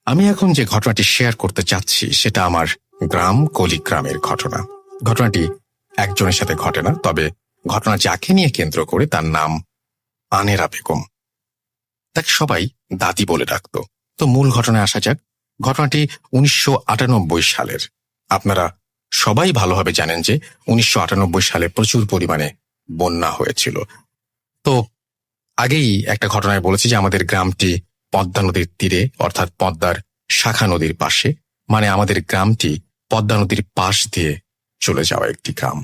আমি এখন যে ঘটনাটি শেয়ার করতে চাচ্ছি সেটা আমার গ্রাম কলিগ্রামের ঘটনা। ঘটনাটি একজনের সাথে ঘটে না, তবে ঘটনা যাকে নিয়ে কেন্দ্র করে তার নাম আনেরা বেগম। তাকে সবাই দাদি বলে ডাকত। তো মূল ঘটনায় আসা যাক। ঘটনাটি 1998 সালের। আপনারা সবাই ভালোভাবে জানেন যে 1998 সালে প্রচুর পরিমাণে বন্যা হয়েছিল। তো আগেই একটা ঘটনায় বলেছি যে আমাদের গ্রামটি পদ্মা নদীর তীরে, অর্থাৎ পদ্মার শাখা নদীর পাশে। মানে আমাদের গ্রামটি পদ্মা নদীর পাশ দিয়ে চলে যাওয়া একটি গ্রাম।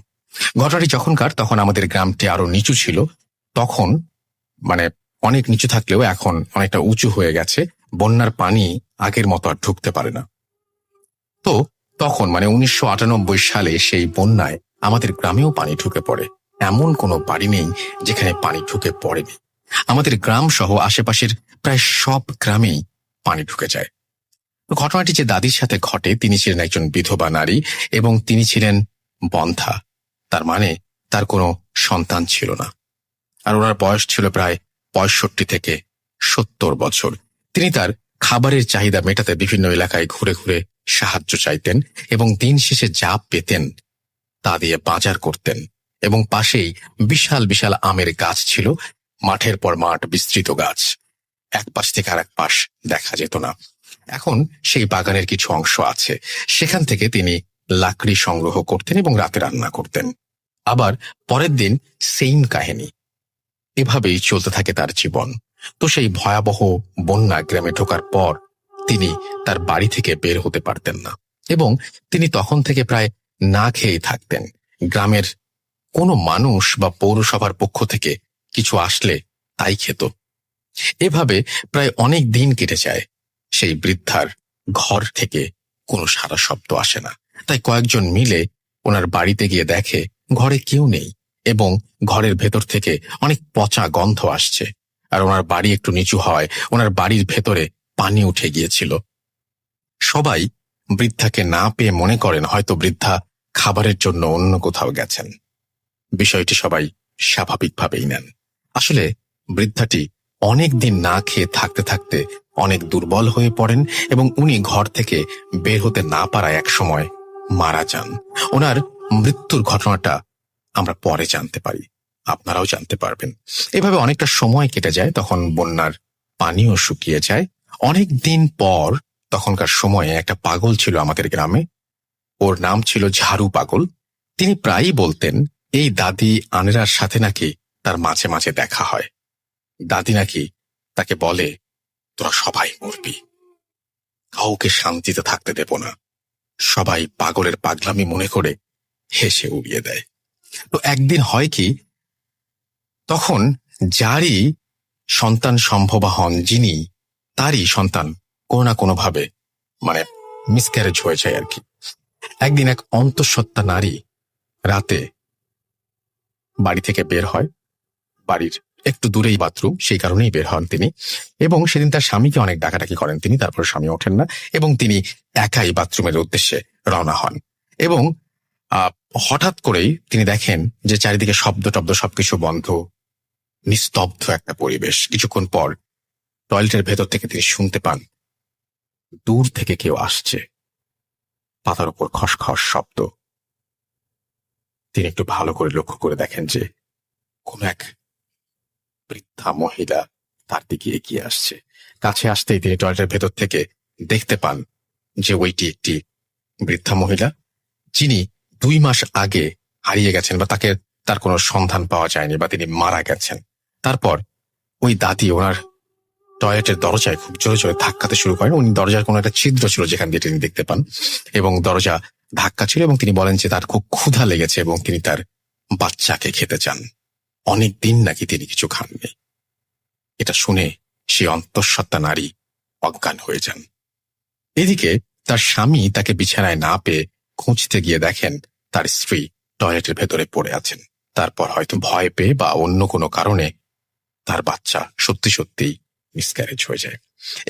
ঘটনাটি যখনকার, তখন আমাদের গ্রামটি আরো নিচু ছিল। তখন মানে অনেক নিচু থাকলেও এখন অনেকটা উঁচু হয়ে গেছে। বন্যার পানি আগের মতো আর ঢুকতে পারে না। তো তখন 1998 সালে সেই বন্যায় আমাদের গ্রামেও পানি ঢুকে পড়ে। এমন কোনো বাড়ি নেই যেখানে পানি ঢুকে পড়েনি। আমাদের গ্রাম সহ আশেপাশের প্রায় সব গ্রামেই পানি ঢুকে যায়। ঘটনাটি যে দাদির সাথে ঘটে, তিনি ছিলেন একজন বিধবা নারী এবং তিনি ছিলেন বন্ধ্যা। তার মানে তার কোনো সন্তান ছিল না। আর ওনার বয়স ছিল প্রায় 65 থেকে 70 বছর। তিনি তার খাবারের চাহিদা মেটাতে বিভিন্ন এলাকায় ঘুরে ঘুরে সাহায্য চাইতেন এবং দিন শেষে যা পেতেন তা দিয়ে বাজার করতেন। এবং পাশেই বিশাল বিশাল আমের গাছ ছিল, মাঠের পর মাঠ বিস্তৃত গাছ। এক পাশ থেকে আর এক পাশ দেখা যেত না। এখন সেই বাগানের কিছু অংশ আছে, সেখান থেকে তিনি লাকড়ি সংগ্রহ করতেন এবং রাতে রান্না করতেন। আবার পরের দিন সেম কাহিনী। এভাবেই চলতে থাকে তার জীবন। তো সেই ভয়াবহ বন্যা গ্রামে ঢোকার পর তিনি তার বাড়ি থেকে বের হতে পারতেন না এবং তিনি তখন থেকে প্রায় না খেয়েই থাকতেন। গ্রামের কোনো মানুষ বা পৌরসভার পক্ষ থেকে কিছু আসলে তাই খেত। এভাবে প্রায় অনেক দিন কেটে যায়। সেই বৃদ্ধার ঘর থেকে কোনো সাড়া শব্দ আসে না। তাই কয়েকজন মিলে ওনার বাড়িতে গিয়ে দেখে ঘরে কেউ নেই এবং ঘরের ভেতর থেকে অনেক পচা গন্ধ আসছে। আর ওনার বাড়ি একটু নিচু হওয়ায় ওনার বাড়ির ভেতরে পানি উঠে গিয়েছিল। সবাই বৃদ্ধাকে না পেয়ে মনে করেন হয়তো বৃদ্ধা খাবারের জন্য অন্য কোথাও গেছেন। বিষয়টি সবাই স্বাভাবিকভাবেই নেন। আসলে বৃদ্ধাটি অনেক দিন না খেয়ে থাকতে থাকতে অনেক দুর্বল হয়ে পড়েন এবং উনি ঘর থেকে বের হতে না পারায় একসময় মারা যান। ওনার মৃত্যুর ঘটনাটা আমরা পরে জানতে পারি, আপনারাও জানতে পারবেন। এভাবে অনেকটা সময় কেটে যায়। তখন বন্যার পানিও শুকিয়ে যায়। অনেক দিন পর তখনকার সময়ে একটা পাগল ছিল আমাদের গ্রামে। ওর নাম ছিল ঝাড়ু পাগল। তিনি প্রায়ই বলতেন এই দাদি আনেরার সাথে নাকি তার মাঝে মাঝে দেখা হয়। দাদি নাকি তাকে বলে, তোরা সবাই মরবি, কাউকে শান্তিতে থাকতে দেব না। সবাই পাগলের পাগলামি মনে করে হেসে উড়িয়ে দেয়। তো একদিন হয় কি, তখন যারই সন্তান সম্ভবা হন, যিনি তারই সন্তান কোনো না কোনোভাবে মিসক্যারেজ হয়ে যায় আর কি। একদিন এক অন্তঃসত্ত্বা নারী রাতে বাড়ি থেকে বের হয়। বাড়ির একটু দূরেই বাথরুম, সেই কারণেই বের হন তিনি। এবং সেদিন তার স্বামীকে অনেক ডাকাডাকি করেন তিনি, তারপর স্বামী ওঠেন না এবং তিনি একাই বাথরুমের উদ্দেশ্যে রওনা হন। এবং হঠাৎ করেই তিনি দেখেন যে চারিদিকে শব্দ টব্দ সবকিছু বন্ধ, নিস্তব্ধ একটা পরিবেশ। কিছুক্ষণ পর টয়লেটের ভেতর থেকে তিনি শুনতে পান দূর থেকে কেউ আসছে, পাতার উপর খসখস শব্দ। তিনি একটু ভালো করে লক্ষ্য করে দেখেন যে কোন এক বৃদ্ধা মহিলা তার দিকে এগিয়ে আসছে। কাছে আসতেই তিনি টয়লেটের ভেতর থেকে দেখতে পান যে ওইটি একটি বৃদ্ধা মহিলা, যিনি 2 মাস আগে হারিয়ে গেছেন বা তার কোনো সন্ধান পাওয়া যায়নি বা তিনি মারা গেছেন। তারপর ওই দাদি ওনার টয়লেটের দরজায় খুব জোরে জোরে ধাক্কাতে শুরু করেন। উনি দরজার কোনো একটা ছিদ্র ছিল যেখান দিয়ে তিনি দেখতে পান এবং দরজা ধাক্কা ছিল এবং তিনি বলেন যে তার খুব ক্ষুধা লেগেছে এবং তিনি তার বাচ্চাকে খেতে চান। অনেক দিন নাকি তিনি কিছু খাননি। এটা শুনে সেই অন্তঃসত্ত্বা নারী অজ্ঞান হয়ে যান। এদিকে তার স্বামী তাকে বিছানায় না পেয়ে খুঁজতে গিয়ে দেখেন তার স্ত্রী টয়লেটের ভেতরে পড়ে আছেন। তারপর হয়তো ভয় পেয়ে বা অন্য কোনো কারণে তার বাচ্চা সত্যি সত্যিই মিসক্যারেজ হয়ে যায়।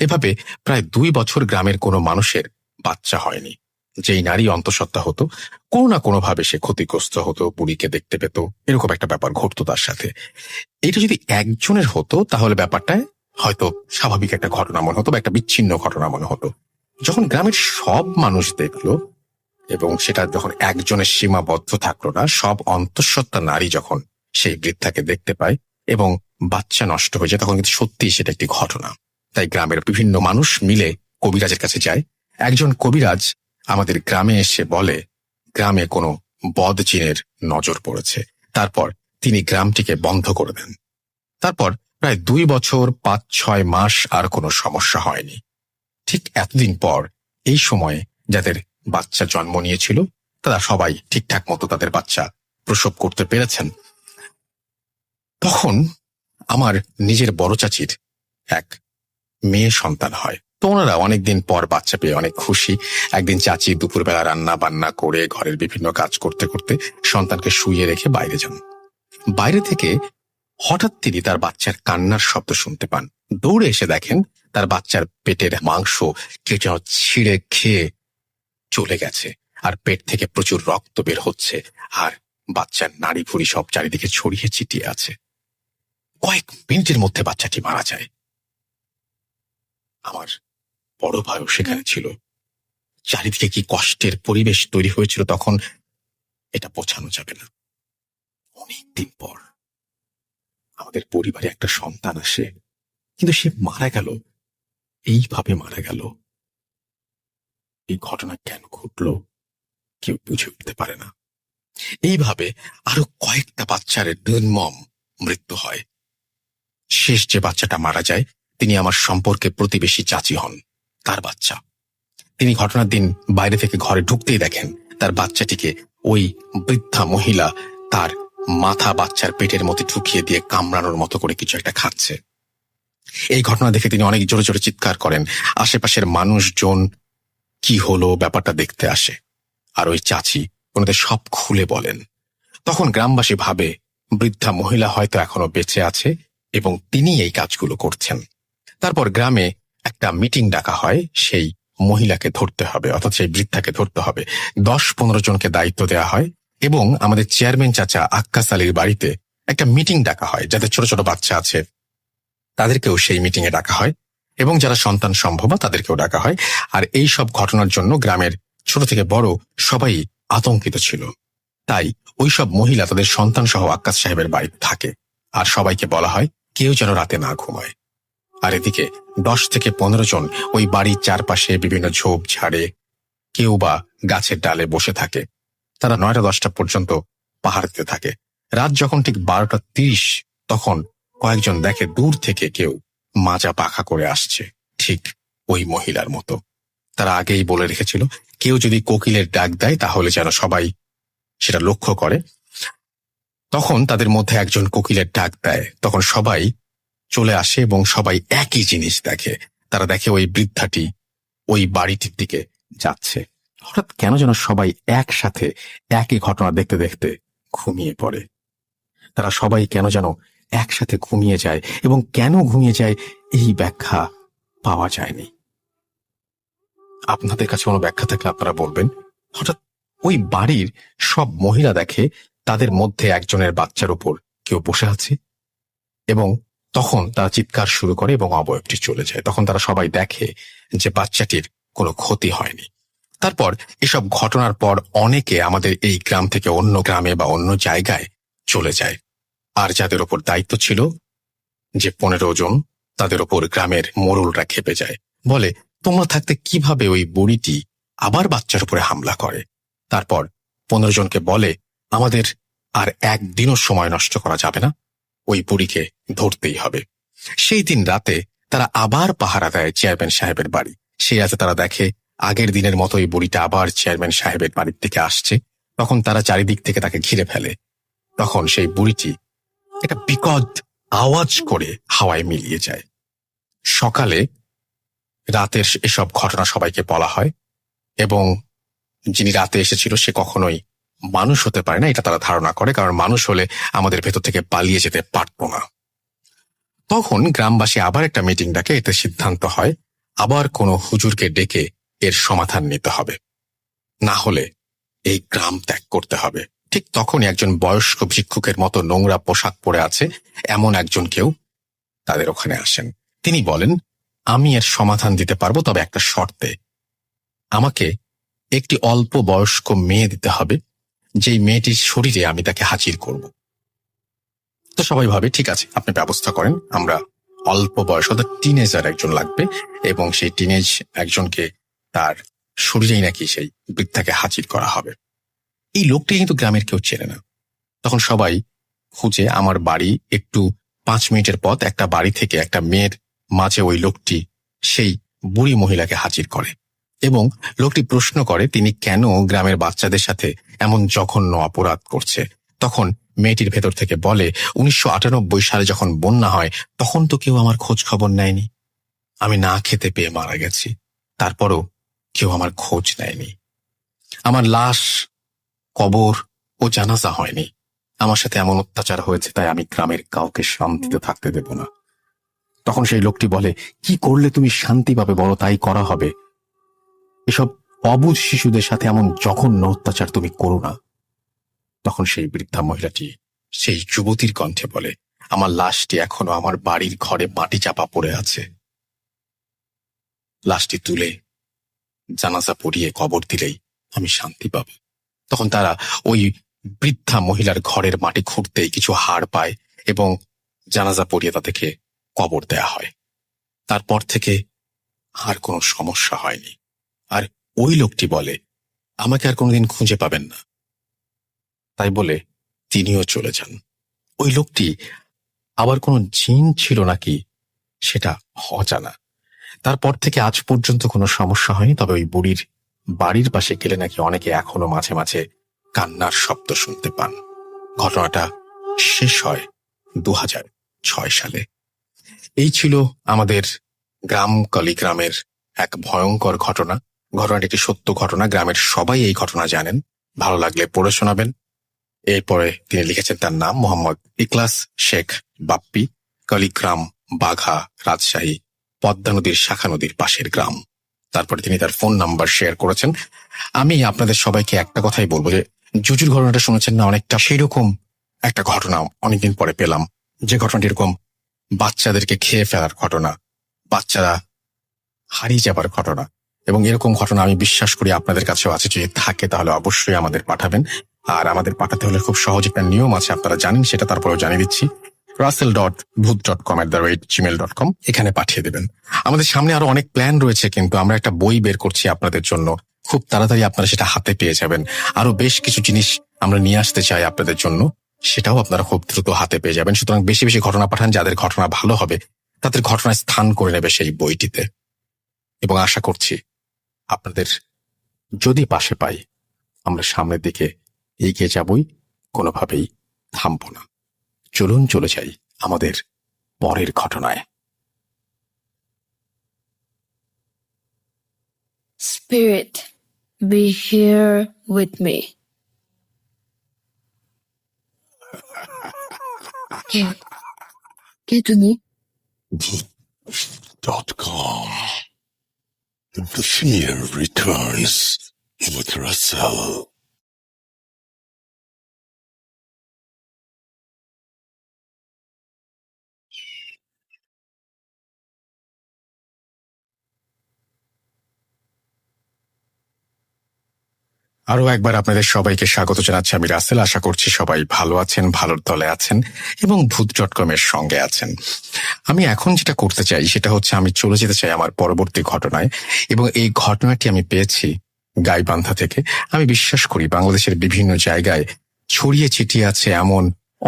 এভাবে প্রায় 2 বছর গ্রামের কোনো মানুষের বাচ্চা হয়নি। যেই নারী অন্তঃসত্ত্বা হতো, কোনো না কোনোভাবে সে ক্ষতিগ্রস্ত হতো, বুড়িকে দেখতে পেত, এরকম একটা ব্যাপার ঘটতো তার সাথে। এটা যদি একজনের হতো তাহলে ব্যাপারটায় হয়তো স্বাভাবিক একটা ঘটনা মনে হতো বা একটা বিচ্ছিন্ন ঘটনা মনে হতো। যখন গ্রামের সব মানুষ দেখলো এবং সেটা যখন একজনের সীমাবদ্ধ থাকলো না, সব অন্তঃসত্ত্বা নারী যখন সেই বৃদ্ধাকে দেখতে পায় এবং বাচ্চা নষ্ট হয়ে যায়, তখন কিন্তু সত্যিই সেটা একটি ঘটনা। তাই গ্রামের বিভিন্ন মানুষ মিলে কবিরাজের কাছে যায়। একজন কবিরাজ আমাদের গ্রামে এসে বলে গ্রামে কোনো বদ জিনের নজর পড়েছে। তারপর তিনি গ্রামটিকে বন্ধ করে দেন। তারপর প্রায় 2 বছর 5-6 মাস আর কোনো সমস্যা হয়নি। ঠিক এতদিন পর এই সময়ে যাদের বাচ্চা জন্ম নিয়েছিল তারা সবাই ঠিকঠাক মতো তাদের বাচ্চা প্রসব করতে পেরেছেন। তখন আমার নিজের বড় চাচির এক মেয়ে সন্তান হয়। তো ওনারা অনেকদিন পর বাচ্চা পেয়ে অনেক খুশি। একদিন চাচি দুপুরবেলা রান্না বান্না করে ঘরের বিভিন্ন কাজ করতে করতে সন্তানকে শুইয়ে রেখে বাইরে যান। বাইরে থেকে হঠাৎ তিনি তার বাচ্চার কান্নার শব্দ শুনতে পান। দৌড়ে এসে দেখেন তার বাচ্চার পেটের মাংস কেউ যেন ছিঁড়ে খেয়ে চলে গেছে, আর পেট থেকে প্রচুর রক্ত বের হচ্ছে, আর বাচ্চার নাড়ি ভুড়ি সব চারিদিকে ছড়িয়ে ছিটিয়ে আছে। কয়েক মিনিটের মধ্যে বাচ্চাটি মারা যায়। আমার বড় ভাইও সেখানে ছিল। চারিদিকে কি কষ্টের পরিবেশ তৈরি হয়েছিল তখন এটা বোঝানো যাবে না। অনেকদিন পর আমাদের পরিবারে একটা সন্তান আসে, কিন্তু সে মারা গেল, এইভাবে মারা গেল। এই ঘটনা কেন ঘটলো কেউ বুঝে উঠতে পারে না। এইভাবে আরো কয়েকটা বাচ্চার নির্মম মৃত্যু হয়। শেষ যে বাচ্চাটা মারা যায় তিনি আমার সম্পর্কে প্রতিবেশী চাচি হন, তার বাচ্চা। তিনি ঘটনার দিন বাইরে থেকে ঘরে ঢুকতেই দেখেন তার বাচ্চাটিকে ওই বৃদ্ধা মহিলা তার মাথা বাচ্চার পেটের মধ্যে ঢুকিয়ে দিয়ে কামড়ানোর মতো করে কিছু একটা খাচ্ছে। এই ঘটনা দেখে তিনি অনেক জোরে জোরে চিৎকার করেন। আশেপাশের মানুষজন কি হলো ব্যাপারটা দেখতে আসে, আর ওই চাচি ওনাদের সব খুলে বলেন। তখন গ্রামবাসী ভাবে বৃদ্ধা মহিলা হয়তো এখনো বেঁচে আছে এবং তিনি এই কাজগুলো করছেন। তারপর গ্রামে একটা মিটিং ডাকা হয়, সেই মহিলাকে ধরতে হবে, অর্থাৎ সেই বৃদ্ধাকে ধরতে হবে। 10-15 জনকে দায়িত্ব দেওয়া হয় এবং আমাদের চেয়ারম্যান চাচা আক্কাস আলীর বাড়িতে একটা মিটিং ডাকা হয়। যাদের ছোট ছোট বাচ্চা আছে তাদেরকেও সেই মিটিং এ ডাকা হয় এবং যারা সন্তান সম্ভবা তাদেরকেও ডাকা হয়। আর এই সব ঘটনার জন্য গ্রামের ছোট থেকে বড় সবাই আতঙ্কিত ছিল। তাই ওই সব মহিলা তাদের সন্তান সহ আক্কাস সাহেবের বাড়িতে থাকে, আর সবাইকে বলা হয় কেউ যেন রাতে না ঘুমায়। আর এদিকে 10-15 জন ওই বাড়ির চারপাশে বিভিন্ন ঝোপ ঝাড়ে, কেউ বা গাছের ডালে বসে থাকে। তারা 9টা-10টা পর্যন্ত পাহারা দিতে থাকে। রাত যখন ঠিক 12টা 30 তখন কয়েকজন দেখে দূর থেকে কেউ মাজা পাখা করে আসছে, ঠিক ওই মহিলার মতো। তারা আগেই বলে রেখেছিল কেউ যদি কোকিলের ডাক দেয় তাহলে যেন সবাই সেটা লক্ষ্য করে। তখন তাদের মধ্যে একজন কোকিলের ডাক দেয়, তখন সবাই চলে আসে এবং সবাই একই জিনিস দেখে। তারা দেখে ওই বৃদ্ধাটি ওই বাড়িটির দিকে যাচ্ছে। হঠাৎ কেন যেন সবাই একসাথে একই ঘটনা দেখতে দেখতে ঘুমিয়ে পড়ে। তারা সবাই কেন যেন একসাথে ঘুমিয়ে যায় এবং কেন ঘুমিয়ে যায় এই ব্যাখ্যা পাওয়া যায়নি। আপনাদের কাছে কোনো ব্যাখ্যা থাকলে আপনারা বলবেন। হঠাৎ ওই বাড়ির সব মহিলা দেখে তাদের মধ্যে একজনের বাচ্চার উপর কেউ বসে আছে এবং তখন তারা চিৎকার শুরু করে এবং অবয়বটি চলে যায়। তখন তারা সবাই দেখে যে বাচ্চাটির কোনো ক্ষতি হয়নি। তারপর এসব ঘটনার পর অনেকে আমাদের এই গ্রাম থেকে অন্য গ্রামে বা অন্য জায়গায় চলে যায়। আর যাদের ওপর দায়িত্ব ছিল যে 15 জন, তাদের ওপর গ্রামের মোড়লরা খেপে যায়, বলে তোমরা থাকতে কিভাবে ওই বুড়িটি আবার বাচ্চার উপরে হামলা করে। তারপর 15 জনকে বলে আমাদের আর একদিনও সময় নষ্ট করা যাবে না, ওই বুড়িকে ধরতেই হবে। সেই দিন রাতে তারা আবার পাহারা দেয় চেয়ারম্যান সাহেবের বাড়ি। সেই রাতে তারা দেখে আগের দিনের মতো এই বুড়িটা আবার চেয়ারম্যান সাহেবের বাড়ির দিকে আসছে। তখন তারা চারিদিক থেকে তাকে ঘিরে ফেলে। তখন সেই বুড়িটি একটা বিকট আওয়াজ করে হাওয়ায় মিলিয়ে যায়। সকালে রাতের এসব ঘটনা সবাইকে বলা হয় এবং যিনি রাতে এসেছিল সে কখনোই মানুষ হতে পারে না, এটা তারা ধারণা করে, কারণ মানুষ হলে আমাদের ভেতর থেকে পালিয়ে যেতে পারত না। তখন গ্রামবাসী আবার একটা মিটিং ডাকে। এতে সিদ্ধান্ত হয় আবার কোনো হুজুরকে ডেকে এর সমাধান নিতে হবে, না হলে এই গ্রাম ত্যাগ করতে হবে। ঠিক তখনই একজন বয়স্ক ভিক্ষুকের মতো নোংরা পোশাক পরে আছে এমন একজন কেউ তাদের ওখানে আসেন তিনি বলেন, আমি এর সমাধান দিতে পারবো, তবে একটা শর্তে। আমাকে একটি অল্প বয়স্ক মেয়ে দিতে হবে, যেই মেয়েটির শরীরে আমি তাকে হাজির করব। তো সবাই ভাবে ঠিক আছে, আপনি ব্যবস্থা করেন, আমরা অল্প বয়স অর্থাৎ টিনেজার একজন লাগবে, এবং সেই টিনেজ একজনকে তার শরীরেই নাকি সেই বৃদ্ধাকে হাজির করা হবে। এই লোকটি কিন্তু গ্রামের কেউ চেনে না। তখন সবাই খুঁজে আমার বাড়ি একটু 5 মিনিটের পথ একটা বাড়ি থেকে একটা মেয়ের মাঝে ওই লোকটি সেই বুড়ি মহিলাকে হাজির করে, এবং লোকটি প্রশ্ন করে তিনি কেন গ্রামের বাচ্চাদের সাথে এমন জঘন্য অপরাধ করছে। তখন মেয়েটির ভেতর থেকে বলে, 1998 সালে যখন বন্যা হয় তখন তো কেউ আমার খোঁজ খবর নেয়নি, আমি না খেতে পেয়ে মারা গেছি, তারপরও কেউ আমার খোঁজ নেয়নি, আমার লাশ কবর ও জানাজা হয়নি, আমার সাথে এমন অত্যাচার হয়েছে, তাই আমি গ্রামের কাউকে শান্তিতে থাকতে দেব না। তখন সেই লোকটি বলে, কি করলে তুমি শান্তি পাবে বলো, তাই করা হবে, এসব অবুঝ শিশুদের সাথে এমন জঘন্য অত্যাচার তুমি করো না। তখন সেই বৃদ্ধা মহিলাটি সেই যুবতীর কণ্ঠে বলে, আমার লাশটি এখনো আমার বাড়ির ঘরে মাটি চাপা পড়ে আছে, লাশটি তুলে জানাজা পড়িয়ে কবর দিলেই আমি শান্তি পাব। তখন তারা ওই বৃদ্ধা মহিলার ঘরের মাটি খুঁড়তেই কিছু হাড় পায়, এবং জানাজা পড়িয়ে তাদেরকে কবর দেয়া হয়। তারপর থেকে আর কোনো সমস্যা হয়নি। আর ওই লোকটি বলে, আমাকে আর কোনোদিন খুঁজে পাবেন না, তাই বলে তিনিও চলে যান। ওই লোকটি আবার কোনো জিন ছিল নাকি সেটা অজানা। তারপর থেকে আজ পর্যন্ত কোনো সমস্যা হয়নি, তবে ওই বুড়ির বাড়ির পাশে গেলে নাকি অনেকে এখনো মাঝে মাঝে কান্নার শব্দ শুনতে পান। ঘটনাটা শেষ হয় 2006 সালে। এই ছিল আমাদের গ্রাম কলিগ্রামের এক ভয়ঙ্কর ঘটনা। ঘটনাটি একটি সত্য ঘটনা, গ্রামের সবাই এই ঘটনা জানেন, ভালো লাগলে পড়ে শোনাবেন। এরপরে তিনি লিখেছেন, তার নাম মোহাম্মদ ইখলাস শেখ বাপ্পি, কলিগ্রাম, বাঘা, রাজশাহী, পদ্মা নদীর শাখা নদীর পাশের গ্রাম। তারপরে তিনি তার ফোন নাম্বার শেয়ার করেছেন। আমি আপনাদের সবাইকে একটা কথাই বলবো, যে জুজুর ঘটনাটা শুনেছেন না, অনেকটা সেই রকম একটা ঘটনা অনেকদিন পরে পেলাম, যে ঘটনাটি এরকম বাচ্চাদেরকে খেয়ে ফেলার ঘটনা, বাচ্চারা হারিয়ে যাবার ঘটনা, এবং এরকম ঘটনা আমি বিশ্বাস করি আপনাদের কাছেও আছে। যদি থাকে তাহলে অবশ্যই আমাদের পাঠাবেন। আর আমাদের পাঠাতে হলে খুব সহজ একটা নিয়ম আছে, আপনারা জানেন সেটা, তারপরেও জানিয়ে দিচ্ছি। russell.bhuth.com@gmail.com এখানে পাঠিয়ে দেবেন। আমাদের সামনে আরো অনেক প্ল্যান রয়েছে, কিন্তু আমরা একটা বই বের করছি আপনাদের জন্য, খুব তাড়াতাড়ি আপনারা সেটা হাতে পেয়ে যাবেন। আরো বেশ কিছু জিনিস আমরা নিয়ে আসতে চাই আপনাদের জন্য, সেটাও আপনারা খুব দ্রুত হাতে পেয়ে যাবেন। সুতরাং বেশি বেশি ঘটনা পাঠান, যাদের ঘটনা ভালো হবে তাদের ঘটনায় স্থান করে নেবে সেই বইটিতে, এবং আশা করছি আপনাদের যদি পাশে পাই আমরা সামনের দিকে এগিয়ে যাবই, কোনোভাবেই থামব না। চলুন চলে যাই আমাদের পরের ঘটনায়। Spirit, be here with me. কে তুমি? .com. The fear returns with Russell. আরো একবার আপনাদের সবাইকে স্বাগত জানাচ্ছি, আমি রাসেল। আশা করছি সবাই ভালো আছেন, ভালোর দলে আছেন, এবং ভূত.com এর সঙ্গে আছেন। আমি এখন যেটা করতে চাই সেটা হচ্ছে, আমি চলে যেতে চাই আমার পরবর্তী ঘটনায়, এবং এই ঘটনাটি আমি পেয়েছি গাইবান্ধা থেকে। আমি বিশ্বাস করি বাংলাদেশের বিভিন্ন জায়গায় ছড়িয়ে ছিটিয়ে আছে এমন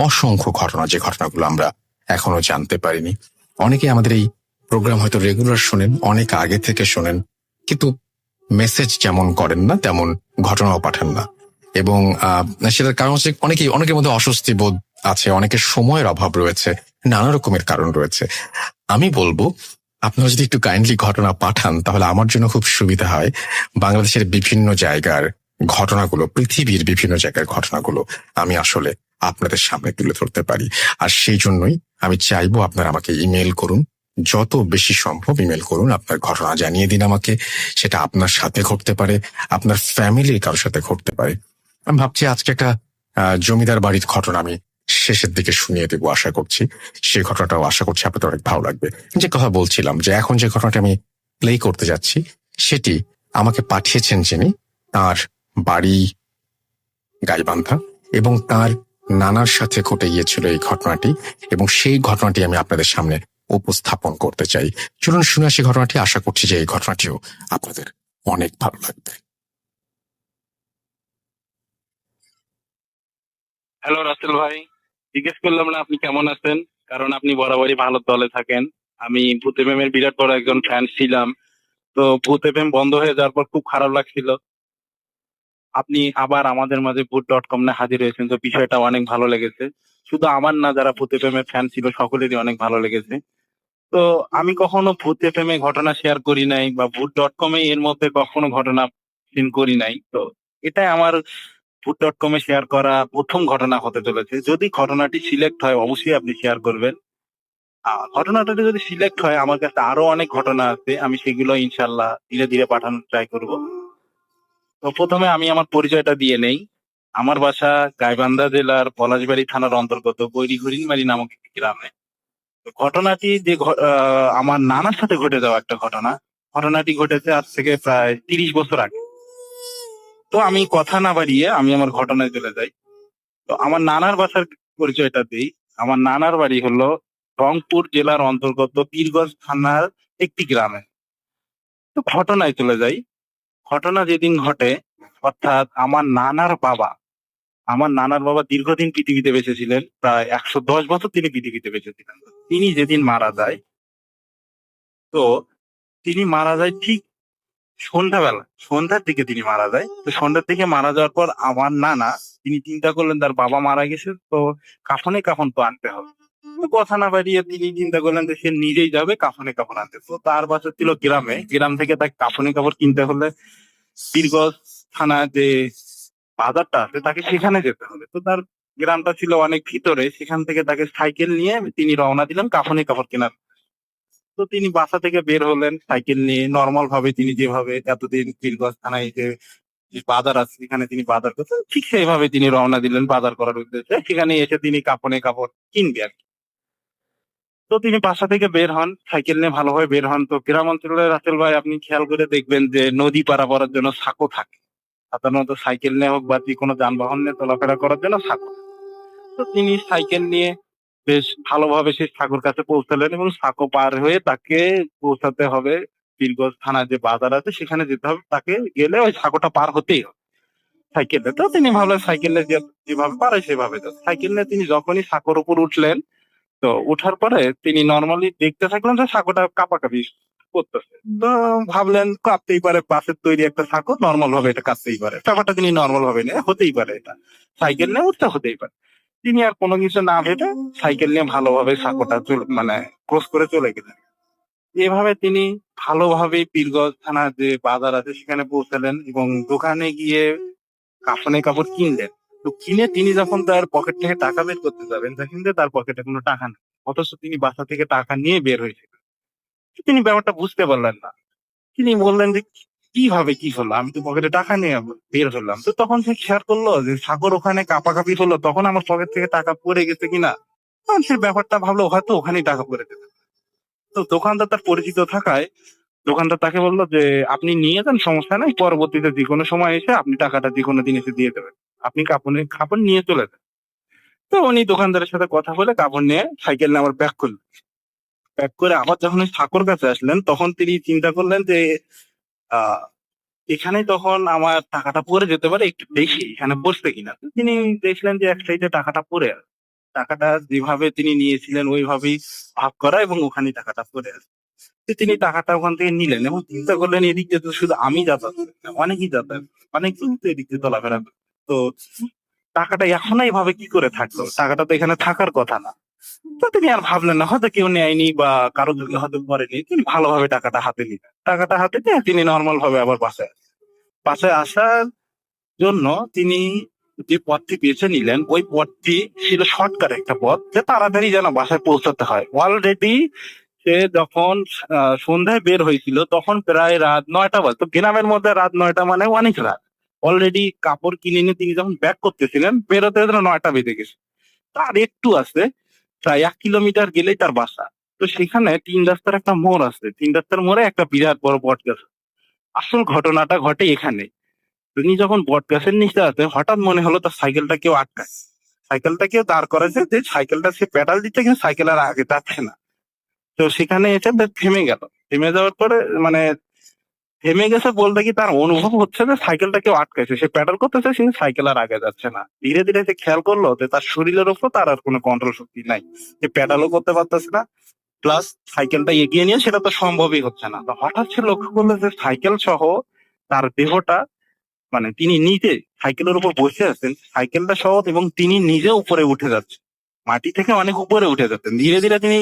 অসংখ্য ঘটনা, যে ঘটনাগুলো আমরা এখনো জানতে পারিনি। অনেকে আমাদের এই প্রোগ্রাম হয়তো রেগুলার শোনেন, অনেক আগে থেকে শোনেন, কিন্তু মেসেজ যেমন করেন না তেমন ঘটনাও পাঠান না। এবং সেটার কারণ হচ্ছে অনেকের মধ্যে অস্বস্তি বোধ আছে, অনেকের সময়ের অভাব রয়েছে, নানা রকমের কারণ রয়েছে। আমি বলবো আপনারা যদি একটু কাইন্ডলি ঘটনা পাঠান তাহলে আমার জন্য খুব সুবিধা হয়। বাংলাদেশের বিভিন্ন জায়গার ঘটনাগুলো, পৃথিবীর বিভিন্ন জায়গার ঘটনাগুলো আমি আসলে আপনাদের সামনে তুলে ধরতে পারি। আর সেই জন্যই আমি চাইবো আপনারা আমাকে ইমেল করুন, যত বেশি সম্ভব ইমেল করুন, আপনার ঘটনা জানিয়ে দিন আমাকে। সেটা আপনার সাথে ঘটতে পারে, আপনার ফ্যামিলির কারোর সাথে ঘটতে পারে। আমি ভাবছি আজকে একটা জমিদার বাড়ির ঘটনা আমি শেষের দিকে শুনিয়ে দেবো আশা করছি। সেই ঘটনাটাও আশা করছি আপনাদের অনেক ভালো লাগবে। যে কথা বলছিলাম যে এখন যে ঘটনাটা আমি প্লে করতে যাচ্ছি সেটি আমাকে পাঠিয়েছেন যিনি, তার বাড়ি গাইবান্ধা এবং তার নানার সাথে ঘটে গিয়েছিল এই ঘটনাটি, এবং সেই ঘটনাটি আমি আপনাদের সামনে উপস্থাপন করতে চাই। চলুন শুনে আসি ঘটনাটি। আশা করছি যে এই ঘটনাটিও আপনাদের অনেক ভালো লাগবে। হ্যালো রাসেল ভাই, জিজ্ঞেস করলাম না আপনি কেমন আছেন, কারণ আপনি বরাবরই ভালো দলে থাকেন। আমি ভূত এফএম এর বিরাট বড় একজন ফ্যান ছিলাম। তো ভূত এফএম বন্ধ হয়ে যাওয়ার পর খুব খারাপ লাগছিল। আপনি আবার আমাদের মাঝে ভূত.com না হাজির হয়েছেন, তো বিষয়টা অনেক ভালো লেগেছে। শুধু আমার না, যারা ভূত এফএম এর ফ্যান ছিল সকলেরই অনেক ভালো লেগেছে। তো আমি কখনো ভূত এফএম এ ঘটনা শেয়ার করি নাই, বা ভূত.com এর মধ্যে কখনো ঘটনা সিন করি নাই। তো এটাই আমার ভূত.com এ শেয়ার করা প্রথম ঘটনা হতে চলেছে। যদি ঘটনাটি সিলেক্ট হয় অবশ্যই আপনি শেয়ার করবেন। ঘটনাটা যদি সিলেক্ট হয়, আমার কাছে আরো অনেক ঘটনা আছে, আমি সেগুলো ইনশাল্লাহ ধীরে ধীরে পাঠানোর ট্রাই করব। তো প্রথমে আমি আমার পরিচয়টা দিয়ে নেই। আমার বাসা গাইবান্ধা জেলার পলাশবাড়ি থানার অন্তর্গত গৈরিঘুরিনবাড়ি নামক একটি গ্রামে। তো ঘটনাটি যে আমার নানার সাথে ঘটে যাওয়া একটা ঘটনা। ঘটনাটি ঘটেছে আজ থেকে প্রায় 30 বছর আগে। তো আমি কথা না বাড়িয়ে আমি আমার ঘটনায় চলে যাই। তো আমার নানার বাসার পরিচয়টা দিই। আমার নানার বাড়ি হলো রংপুর জেলার অন্তর্গত পীরগঞ্জ থানার একটি গ্রামে। তো ঘটনায় চলে যাই। ঘটনা যেদিন ঘটে, অর্থাৎ আমার নানার বাবা দীর্ঘদিন পৃথিবীতে বেঁচে ছিলেন, প্রায় 110 বছর তিনি পৃথিবীতে বেঁচে ছিলেন। তিনি যেদিন মারা যায়, তো তিনি মারা যায় ঠিক সন্ধ্যার দিকে তিনি মারা যায়। তো সন্ধ্যার দিকে মারা যাওয়ার পর আমার নানা, তিনি চিন্তা করলেন তার বাবা মারা গেছে, তো কাফন তো আনতে হবে। তো কথা না বাড়িয়ে তিনি চিন্তা করলেন যে সে নিজেই যাবে কাফন আনতে। তো তার বাসা ছিল গ্রামে, গ্রাম থেকে তাকে কাপড় কিনতে হলে পীরগঞ্জ থানা যে বাজারটা আছে তাকে সেখানে যেতে হবে। তো তার গ্রামটা ছিল অনেক ভিতরে, সেখান থেকে তাকে সাইকেল নিয়ে তিনি রওনা দিলেন কাপড় কেনার। তো তিনি বাসা থেকে বের হলেন সাইকেল নিয়ে, নর্মাল ভাবে তিনি যেভাবে এতদিন পীরগঞ্জ থানায় যে বাজার আছে সেখানে তিনি বাজার করতেন, ঠিক সেইভাবে তিনি রওনা দিলেন বাজার করার উদ্দেশ্যে। সেখানে এসে তিনি কাপড় কিনবে আর কি। তো তিনি বাসা থেকে বের হন, সাইকেল নিয়ে ভালোভাবে বের হন। তো গ্রাম অঞ্চলে রাসেল ভাই আপনি খেয়াল করে দেখবেন যে নদী পারাপারের জন্য সাঁকো থাকে। সাধারণত সাইকেল নিয়ে হোক বা যে কোনো যানবাহন নিয়ে চলাফেরা করার জন্য সাঁকো। তো তিনি সাইকেল নিয়ে বেশ ভালোভাবে সেই সাঁকোর কাছে পৌঁছালেন, এবং সাঁকো পার হয়ে তাকে পৌঁছাতে হবে পীরগঞ্জ থানার যে বাজার আছে সেখানে যেতে হবে। তাকে গেলে ওই সাঁকোটা পার হতেই হবে সাইকেলে। তো তিনি ভাবলেন সাইকেলে যেভাবে পারে সেভাবে যাবে। সাইকেল নিয়ে তিনি যখনই সাঁকোর উপর উঠলেন, তো ওঠার পরে তিনি নর্মালি দেখতে থাকলেন যে সাঁকোটা কাঁপাকাঁপি করতেছে। তো ভাবলেন কাঁপতেই পারে, বাঁশের তৈরি একটা সাঁকো, নর্মাল ভাবে এটা কাঁপতেই পারে। ব্যাপারটা তিনি নর্মাল ভাবে নিয়ে হতেই পারে, এটা সাইকেল নিয়ে উঠতে হতেই পারে। তিনি আর কোনো কিছু না ভেবে সাইকেল নিয়ে ভালোভাবে সাঁকোটা মানে ক্রস করে চলে গেলেন। এভাবে তিনি ভালোভাবে পীরগঞ্জ থানার যে বাজার আছে সেখানে পৌঁছালেন, এবং দোকানে গিয়ে কাপড় কিনলেন। তো কিনে তিনি যখন তার পকেট থেকে টাকা বের করতে যাবেন, দেখেন যে তার পকেটে কোনো টাকা নেই, অথচ তিনি বাসা থেকে টাকা নিয়ে বের হয়েছিলেন। তিনি ব্যাপারটা বুঝতে পারলেন না। তিনি বললেন যে কিভাবে কি হলো, আমি তো পকেটে টাকা নিয়ে বের হলাম। তো তখন সে খেয়াল করলো যে সাগর ওখানে কাঁপাকাঁপি হলো, তখন আমার পকেট থেকে টাকা পড়ে গেছে কিনা। তখন সে ব্যাপারটা ভাবলো হয়তো ওখানেই টাকা পড়ে গেছে। তো দোকানদার তার পরিচিত থাকায় দোকানদার তাকে বললো যে আপনি নিয়ে যান, সমস্যা নাই, পরবর্তীতে যে কোনো সময় এসে আপনি টাকাটা যে কোনো দিন এসে দিয়ে দেবেন, আপনি কাপড় নিয়ে চলে যান। তো উনি দোকানদারের সাথে কথা বলে কাপড় নিয়ে সাইকেল নিয়ে আবার ব্যাক করলেন। ব্যাক করে আবার যখন ওই সাঁকোর কাছে আসলেন, তখন তিনি চিন্তা করলেন যে আহ এখানে তখন আমার টাকাটা পড়ে যেতে পারে, একটু দেখি এখানে বসবে কিনা। তো তিনি দেখলেন যে এক সাইডে টাকাটা পড়ে আছে। টাকাটা যেভাবে তিনি নিয়েছিলেন ওইভাবেই ভাগ করা, এবং ওখানেই টাকাটা পড়ে আছে। তো তিনি টাকাটা ওখান থেকে নিলেন, এবং চিন্তা করলেন এদিক দিয়ে তো শুধু আমি যাতায়াত করি না, অনেকেই যাতায়াত করে, অনেক লোক তো এদিক দিয়ে চলাফেরা করে। তো টাকাটা এখন এইভাবে কি করে থাকলো, টাকাটা তো এখানে থাকার কথা না। তো তিনি আর ভাবলেন না, হয়তো কেউ নেয়নি বা কারো যদি হয়তো করেনি। তিনি ভালোভাবে টাকাটা হাতে নিলেন, টাকাটা হাতে নিয়ে তিনি নর্মাল ভাবে আবার বাসায় আসার জন্য তিনি যে পথটি বেছে নিলেন, ওই পথটি ছিল শর্টকাট একটা পথ, যে তাড়াতাড়ি যেন বাসায় পৌঁছাতে হয়। অলরেডি সে যখন সন্ধ্যায় বের হয়েছিল তখন প্রায় রাত 9টা বাজে। তো গ্রামের মধ্যে রাত 9টা মানে অনেক রাত। অলরেডি কাপড় কিনে নিয়ে তিনি যখন ব্যাক করতেছিলেন, বেরোতে 9টা বেজে গেছে। তার একটু আছে, প্রায় 1 কিলোমিটার গেলেই তার বাসা। তো সেখানে 3 রাস্তার একটা মোড় আছে, 3 রাস্তার মোড়ে একটা বিরাট বড় বট গাছ। আসল ঘটনাটা ঘটে এখানে। তিনি যখন বট গাছের নিচে আছে, হঠাৎ মনে হলো তার সাইকেলটা কেউ আটকায়। সাইকেলটা কেউ দাঁড় করাইছে, যে সাইকেলটা সে পেডাল দিচ্ছে কিন্তু সাইকেল আর আগে যাচ্ছে না। তো সেখানে এসে থেমে গেল। থেমে যাওয়ার পরে মানে থেমে গেছে বলতে কি তার অনুভব হচ্ছে যে সাইকেলটা কেউ আটকাইছে। সে প্যাডাল করতেছে কিন্তু সাইকেল আর আগে যাচ্ছে না। ধীরে ধীরে সে খেয়াল করলো যে তার শরীরের উপর তার আর কোনো কন্ট্রোল শক্তি নাই। সে প্যাডালও করতে পারতেছে না, প্লাস সাইকেলটা এগিয়ে নিয়ে সেটা তো সম্ভবই হচ্ছে না। তো হঠাৎ সে লক্ষ্য করলো যে সাইকেল সহ তার দেহটা, মানে তিনি নিজে সাইকেলের উপর বসে আছেন, সাইকেলটা সহ, এবং তিনি নিজে উপরে উঠে যাচ্ছেন, মাটি থেকে অনেক উপরে উঠে যাচ্ছেন। ধীরে ধীরে তিনি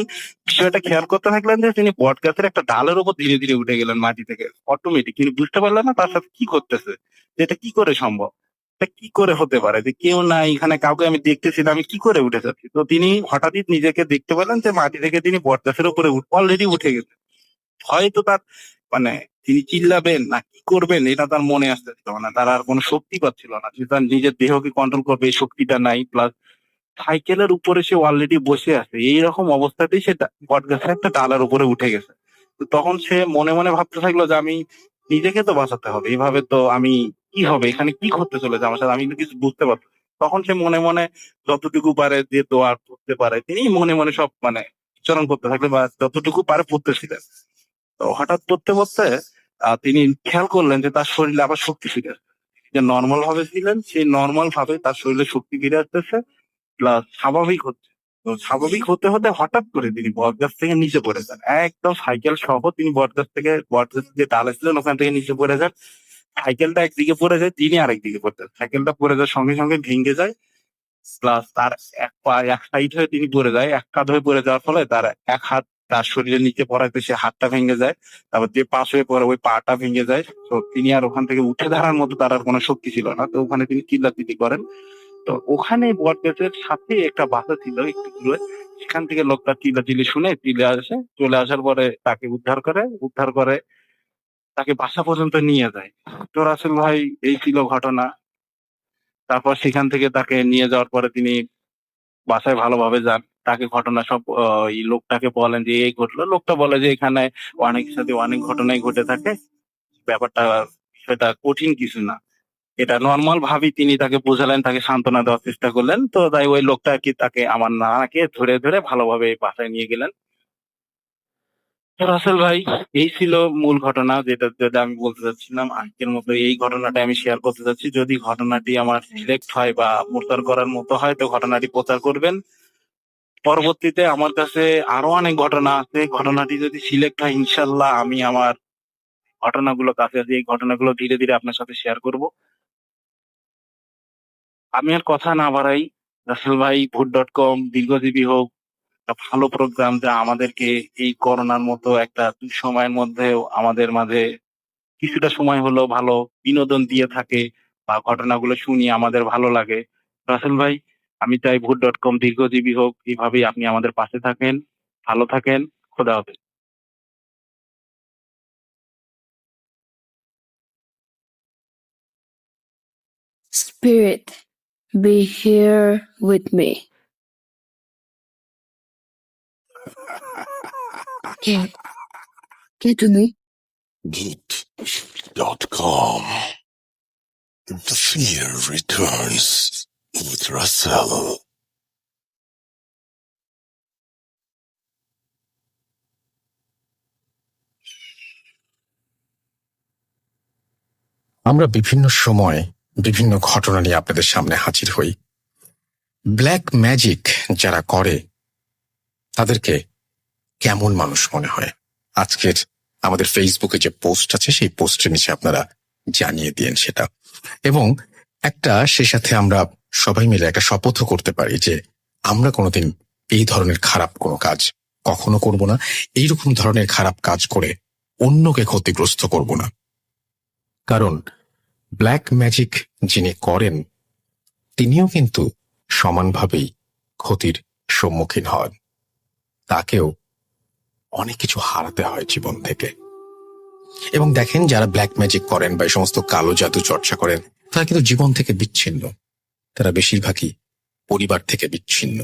বিষয়টা খেয়াল করতে থাকলেন যে তিনি বট গাছের একটা ডালের উপর ধীরে ধীরে উঠে গেলেন মাটি থেকে, অটোমেটিক। তিনি বুঝতে পারলেন না তার সাথে কি করতেছে, যে এটা কি করে সম্ভব, এটা কি করে হতে পারে, যে কেউ নাই এখানে, কাউকে আমি দেখতেছি না, আমি কি করে উঠে যাচ্ছি। তো তিনি হঠাৎই নিজেকে দেখতে পেলেন যে মাটি থেকে তিনি বট গাছের উপরে অলরেডি উঠে গেছেন। হয়তো তার মানে তিনি চিল্লাবেন না কি করবেন এটা তার মনে আসতেছিল না, তার আর কোনো শক্তি পাচ্ছিল না, যে তার নিজের দেহকে কন্ট্রোল করবে এই শক্তিটা নাই। প্লাস সাইকেলের উপরে সে অলরেডি বসে আছে, এইরকম অবস্থাতেই সে বট গাছের একটা ডালার উপরে উঠে গেছে। তো তখন সে মনে মনে ভাবতে থাকলো যে আমি নিজেকে তো বাঁচাতে হবে, এইভাবে তো আমি কি হবে, এখানে কি ঘটতে চলেছে আমার সাথে, আমি তো কিছু বুঝতে পারছি না। তখন সে মনে মনে যতটুকু পারে যে দোয়া পড়তে পারে তিনি মনে মনে সব মানে উচ্চারণ করতে থাকলেন, বা যতটুকু পারে পড়তেছিলেন। তো হঠাৎ পড়তে পড়তে তিনি খেয়াল করলেন যে তার শরীরে আবার শক্তি ফিরে আসছে। যে নর্মাল ভাবে ছিলেন সেই নর্মাল ভাবে তার শরীরে শক্তি ফিরে আসতেছে, প্লাস স্বাভাবিক হচ্ছে। তো স্বাভাবিক হতে হতে হঠাৎ করে তিনি বটগাছ থেকে নিচে পড়ে যান, একদম সাইকেল সহ। তিনি বটগাছ যে ডালে ছিলেন ওখান থেকে নিচে পড়ে যান। সাইকেলটা একদিকে পড়ে যায়, তিনি আরেকদিকে পড়তে, সাইকেলটা পড়ে যাওয়ার সঙ্গে সঙ্গে ভেঙে যায়। প্লাস তার এক পা এক সাইড হয়ে তিনি পড়ে যায়, এক কাঁধ হয়ে পড়ে যাওয়ার ফলে তার এক হাত তার শরীরের নিচে পড়াতে সে হাতটা ভেঙে যায়। তারপর যে পাশ হয়ে পড়ে ওই পাটা ভেঙে যায়। তো তিনি আর ওখান থেকে উঠে দাঁড়ার মতো তার আর কোনো শক্তি ছিল না। তো ওখানে তিনি চিল্লাচিল্লি করেন। তো ওখানে বটগাছের সাথে একটা বাসা ছিল একটু দূরে, সেখান থেকে লোকটা চিল্লাচিল্লি শুনে চলে আসার পরে তাকে উদ্ধার করে তাকে বাসা পর্যন্ত নিয়ে যায়। তো রাসেল ভাই, এই ছিল ঘটনা। তারপর সেখান থেকে তাকে নিয়ে যাওয়ার পরে তিনি বাসায় ভালোভাবে যান। তাকে ঘটনা সব এই লোকটাকে বলেন যে এই ঘটলো। লোকটা বলে যে এখানে অনেকের সাথে অনেক ঘটনাই ঘটে থাকে, ব্যাপারটা সেটা কঠিন কিছু না। এটা নর্মাল ভাবেই তিনি তাকে বোঝালেন, তাকে সান্ত্বনা দেওয়ার চেষ্টা করলেন। তো তাই ওই লোকটা কি তাকে আমার নানাকে ধরে ধরে ভালোভাবে বাসায় নিয়ে গেলেন। তো রাসেল ভাই, এই ছিল মূল ঘটনা, যেটা আমি বলতে চাচ্ছিলাম। আজকের মতো এই ঘটনাটা আমি শেয়ার করতে চাচ্ছি। যদি ঘটনাটি আমার সিলেক্ট হয় বা প্রচার করার মতো হয় তো ঘটনাটি প্রচার করবেন। পরবর্তীতে আমার কাছে আরো অনেক ঘটনা আছে, ঘটনাটি যদি সিলেক্ট হয় ইনশাল্লাহ আমি আমার ঘটনাগুলো কাছে আছে, এই ঘটনাগুলো ধীরে ধীরে আপনার সাথে শেয়ার করব। আমি আর কথা না বাড়াই, রাসেল ভাই, ভূত.com দীর্ঘজীবী হোক। একটা ভালো প্রোগ্রাম যা আমাদেরকে এই করোনার মতো একটা সময়ের মধ্যেও আমাদের মাঝে কিছুটা সময় হলেও ভালো বিনোদন দিয়ে থাকে, বা ঘটনাগুলো শুনি আমাদের ভালো লাগে। রাসেল ভাই, আমি চাই ভূত.com দীর্ঘজীবী হোক, এইভাবেই আপনি আমাদের পাশে থাকেন। ভালো থাকেন। খোদা হাফেজ। Spirit, be here with me. কে তুমি? Geek.com. The fear returns with Russell. আমরা বিভিন্ন সময় বিভিন্ন ঘটনা নিয়ে আপনাদের সামনে হাজির হই। ব্ল্যাক ম্যাজিক যারা করে তাদেরকে কেমন মানুষ মনে হয়? আজকের আমাদের ফেসবুকে যে পোস্ট আছে সেই পোস্টের নিচে আপনারা জানিয়ে দিন সেটা। এবং সে সাথে আমরা সবাই মিলে একটা শপথও করতে পারি যে আমরা কোনোদিন এই ধরনের খারাপ কোনো কাজ কখনো করব না, এইরকম ধরনের খারাপ কাজ করে অন্যকে ক্ষতিগ্রস্ত করব না। কারণ ব্ল্যাক ম্যাজিক যিনি করেন তিনিও কিন্তু সমানভাবেই ক্ষতির সম্মুখীন হন। তাকেও অনেক কিছু হারাতে হয় জীবন থেকে। এবং দেখেন, যারা ব্ল্যাক ম্যাজিক করেন বা এই সমস্ত কালো জাদু চর্চা করেন তারা কিন্তু জীবন থেকে বিচ্ছিন্ন। তারা বেশিরভাগই পরিবার থেকে বিচ্ছিন্ন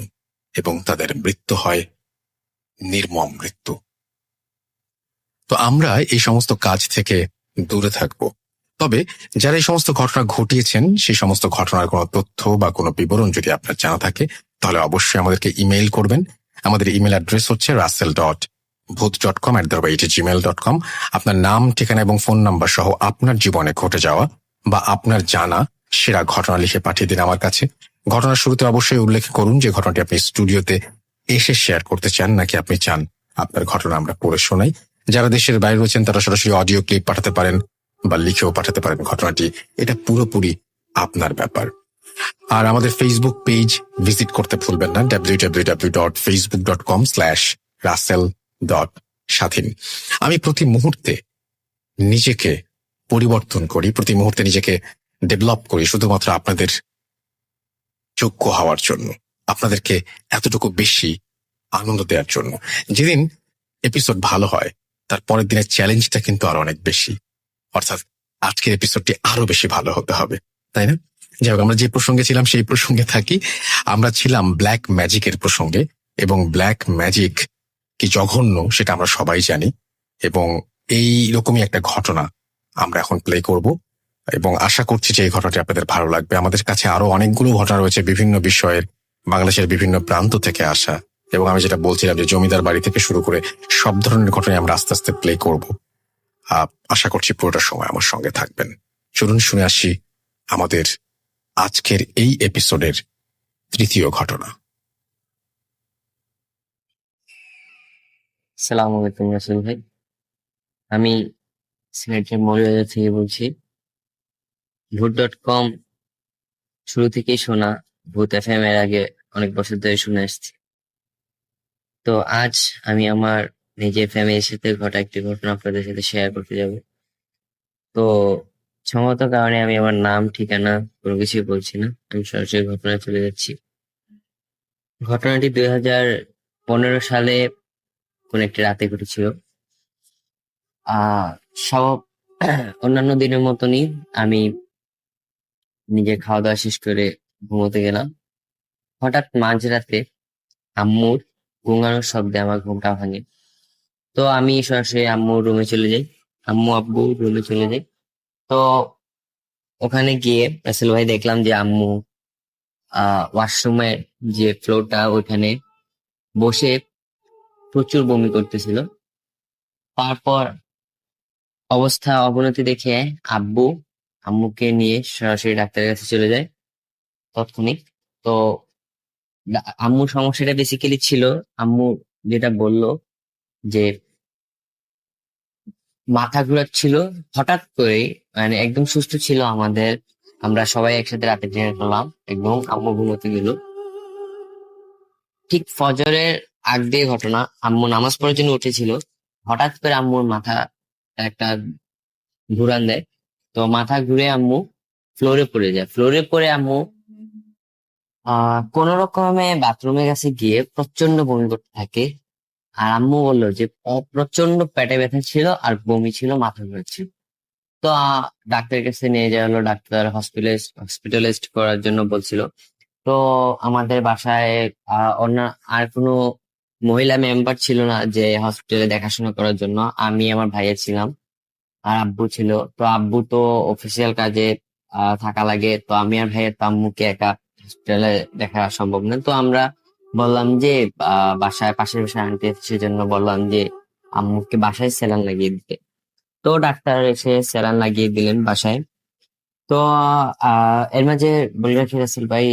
এবং তাদের মৃত্যু হয় নির্মম মৃত্যু। তো আমরা এই সমস্ত কাজ থেকে দূরে থাকব। তবে যারা এই সমস্ত ঘটনা ঘটিয়েছেন সেই সমস্ত ঘটনার কোনো তথ্য বা কোনো বিবরণ যদি আপনার জানা থাকে তাহলে অবশ্যই আমাদেরকে ইমেইল করবেন। আমাদের ইমেল অ্যাড্রেস হচ্ছে russell.booth.com@gmail.com। আপনার নাম, ঠিকানা এবং ফোন নাম্বার সহ আপনার জীবনে ঘটে যাওয়া বা আপনার জানা সেরা ঘটনা লিখে পাঠিয়ে দিন আমার কাছে। ঘটনার শুরুতে অবশ্যই উল্লেখ করুন যে ঘটনাটি আপনি স্টুডিওতে এসে শেয়ার করতে চান নাকি আপনি চান আপনার ঘটনা আমরা পড়ে শোনাই। যারা দেশের বাইরে রয়েছেন তারা সরাসরি অডিও ক্লিপ পাঠাতে পারেন বা লিখেও পাঠাতে পারেন ঘটনাটি। এটা পুরোপুরি আপনার ব্যাপার। আর আমাদের ফেসবুক পেজ ভিজিট করতে ভুলবেন না, www.facebook.com/russell.স্বাধীন। আমি প্রতি মুহূর্তে নিজেকে পরিবর্তন করি, প্রতি মুহূর্তে নিজেকে ডেভেলপ করি শুধুমাত্র আপনাদের যোগ্য হওয়ার জন্য, আপনাদেরকে এতটুকু বেশি আনন্দ দেওয়ার জন্য। যেদিন এপিসোড ভালো হয় তার পরের দিনের চ্যালেঞ্জটা কিন্তু আরো অনেক বেশি, অর্থাৎ আজকের এপিসোডটি আরো বেশি ভালো হতে হবে, তাই না? যাই হোক, আমরা যে প্রসঙ্গে ছিলাম সেই প্রসঙ্গে থাকি। আমরা ছিলাম ব্ল্যাক ম্যাজিকের প্রসঙ্গে, এবং ব্ল্যাক ম্যাজিক কি জঘন্য সেটা আমরা সবাই জানি, এবং এই রকমই একটা ঘটনা আমরা এখন প্লে করব এবং আশা করছি যে এই ঘটনাটি আপনাদের ভালো লাগবে। আমাদের কাছে আরো অনেকগুলো ঘটনা রয়েছে বিভিন্ন বিষয়ের, বাংলাদেশের বিভিন্ন প্রান্ত থেকে আসা, এবং আমি যেটা বলছিলাম যে জমিদার বাড়ি থেকে শুরু করে সব ধরনের ঘটনায় আমরা আস্তে আস্তে প্লে করব। আশা করছি পুরোটা সময় আমার সঙ্গে থাকবেন। চলুন শুনে আসি আমাদের আজকের এই এপিসোডের তৃতীয় ঘটনা। আসসালামু আলাইকুম রাসেল ভাই, আমি সিলেটের মৌলভীবাজার থেকে বলছি। ভূত.com শুরু থেকেই শোনা, ভূত এফএম এর আগে অনেক বছর ধরে শুনে আসছি। তো আজ আমি আমার নিজের ফ্যামিলির সাথে ঘটা একটি ঘটনা আপনাদের সাথে শেয়ার করতে যাব। তো সঙ্গত কারণে আমি আমার নাম, ঠিকানা কোনো কিছুই বলছি না, আমি সরাসরি ঘটনায় চলে যাচ্ছি। ঘটনাটি 2015 সালে কোন একটি রাতে ঘটেছিল। সব অন্যান্য দিনের মতনই আমি নিজের খাওয়া দাওয়া শেষ করে ঘুমোতে গেলাম। হঠাৎ মাঝরাতে আম্মুর গোঙানোর শব্দে আমার ঘুমটা ভাঙে। তো আমি সরাসরি আম্মুর রুমে চলে যাই, আব্বু রুমে চলে যাই। তো ওখানে গিয়ে রাসেল ভাই দেখলাম যে আম্মু ওয়াশরুমের যে ফ্লোরটা ওইখানে বসে প্রচুর বমি করতেছিল। তারপর অবস্থা অবনতি দেখে আব্বু আম্মুকে নিয়ে সরাসরি ডাক্তারের কাছে চলে যায় তৎক্ষণিক। তো আম্মুর সমস্যাটা বেসিক্যালি ছিল, আম্মু যেটা বললো যে মাথা ঘুরাচ্ছিল হঠাৎ করে, মানে একদম সুস্থ ছিল আমাদের, আমরা সবাই একসাথে রাতে ডিনার করলাম এবং আম্মু ঘুমোতে গেল। ঠিক ফজরের আগ দিয়ে ঘটনা, আম্মু নামাজ পড়ার জন্য উঠেছিল, হঠাৎ করে আম্মুর মাথা একটা ঘুরান দেয়। তো মাথা ঘুরে আম্মু ফ্লোরে পড়ে যায়। ফ্লোরে পড়ে আম্মু কোন রকমে বাথরুমের কাছে গিয়ে প্রচন্ড বমি করতে থাকে। আর আম্মু বললো যে প্রচন্ড পেটে ব্যথা ছিল আর বমি ছিল, মাথা ঘুরছিল। তো ডাক্তারের কাছে নিয়ে যাওয়া হলো, ডাক্তার হসপিটালাইজড করার জন্য বলছিল। তো আমাদের বাসায় অন্য আর কোনো মহিলা মেম্বার ছিল না যে হসপিটালে দেখাশোনা করার জন্য, আমি আমার ভাইয়া ছিলাম আর আব্বু ছিল। তো আব্বু তো অফিসিয়াল কাজে থাকা লাগে, তো আমি আর ভাইয়ের তো আম্মুকে একা হসপিটালে দেখা সম্ভব না। তো আমরা বললাম যে বাসায় পাশের বাসায় আন্টি সেজন্য বললাম যে আম্মুকে বাসায় স্যালাইন লাগিয়ে দিতে। তো ডাক্তার এসে স্যালাইন লাগিয়ে দিলেন বাসায়। তো এর মাঝে বলে রাখি রাসেল ভাই,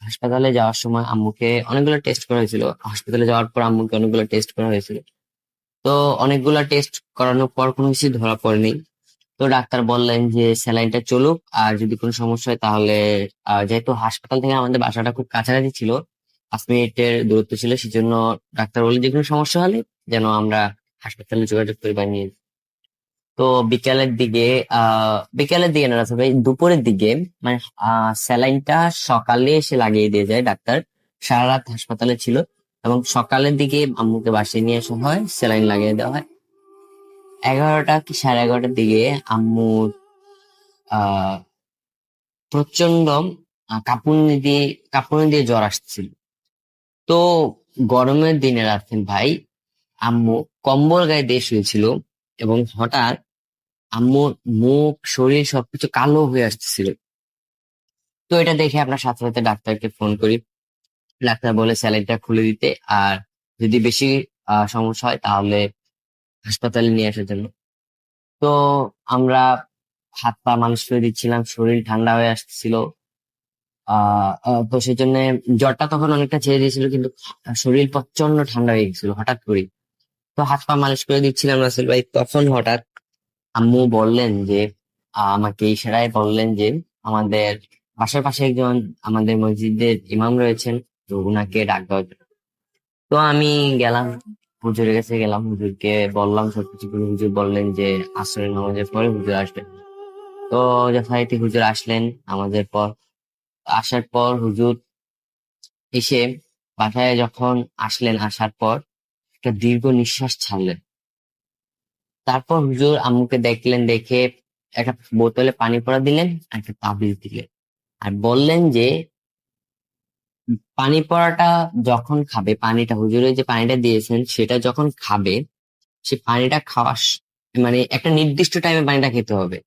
হাসপাতালে যাওয়ার সময় আম্মুকে অনেকগুলো টেস্ট করা হয়েছিল। হাসপাতালে যাওয়ার পর আম্মুকে অনেকগুলো টেস্ট করা হয়েছিল। তো অনেকগুলা টেস্ট করানোর পর কোনো কিছু ধরা পড়েনি। তো ডাক্তার বললেন যে স্যালাইনটা চলুক, আর যদি কোনো সমস্যা হয় তাহলে যেহেতু হাসপাতাল থেকে আমাদের বাসাটা খুব কাছাকাছি ছিল, 5 মিনিটের দূরত্ব ছিল, সেজন্য ডাক্তার বললেন যে কোনো সমস্যা হলে যেন আমরা হাসপাতালে যোগাযোগ করে বানিয়ে। তো বিকালের দিকে না রাসেল ভাই, দুপুরের দিকে, মানে স্যালাইনটা সকালে এসে লাগিয়ে দিয়ে যায় ডাক্তার। সারা রাত হাসপাতালে ছিল এবং সকালের দিকে আম্মুকে বাসায় নিয়ে আসা হয়, স্যালাইন লাগিয়ে দেওয়া হয়। 11টা কি 11:30টার দিকে আম্মু প্রচন্ড কাঁপুনি দিয়ে জ্বর আসছিল। তো গরমের দিনে রাখেন ভাই, আম্মু কম্বল গায়ে দিয়ে শুয়েছিল এবং হঠাৎ আম্মুর মুখ শরীর সবকিছু কালো হয়ে আসতেছিল। তো এটা দেখে আপনার সাথে সাথে ডাক্তারকে ফোন করি। ডাক্তার বলে স্যালাইনটা খুলে দিতে, আর যদি বেশি সমস্যা হয় তাহলে হাসপাতালে নিয়ে আসার জন্য। তো আমরা হাত পা মালিশ করে দিচ্ছিলাম, শরীর ঠান্ডা হয়ে আসছিল। তো সেই জন্য জ্বরটা তখন অনেকটা ছেড়ে দিয়েছিল, কিন্তু শরীর প্রচন্ড ঠান্ডা হয়ে গেছিল হঠাৎ করে। তো হাত পা মালিশ করে দিচ্ছিলাম রাসেল ভাই, তখন হঠাৎ আম্মু বললেন যে আমাকে ইশারায় বললেন যে আমাদের বাসার পাশে একজন আমাদের মসজিদের ইমাম রয়েছেন, তো উনাকে ডাক দেওয়ার জন্য। তো আমি গেলাম, হুজুরের কাছে গেলাম, হুজুরকে বললাম সবকিছু করে। হুজুর বললেন যে আসরের নামাজের পরে হুজুর আসবেন। তো যথারীতি হুজুর আসলেন আমাদের পর। আসার পর হুজুর এসে বাসায় যখন আসলেন, আসার পর একটা দীর্ঘ নিঃশ্বাস ছাড়লেন। তারপর হুজুর আম্মুকে দেখলেন, দেখে একটা বোতলে পানি পড়া দিলেন, আর একটা তাবিজ দিলেন, আর বললেন যে পানি পড়াটা যখন খাবে, পানিটা হুজুরের যে পানিটা দিয়েছেন সেটা যখন খাবে, সে পানিটা মানে একটা নির্দিষ্ট টাইমে পানিটা খেতে হবে।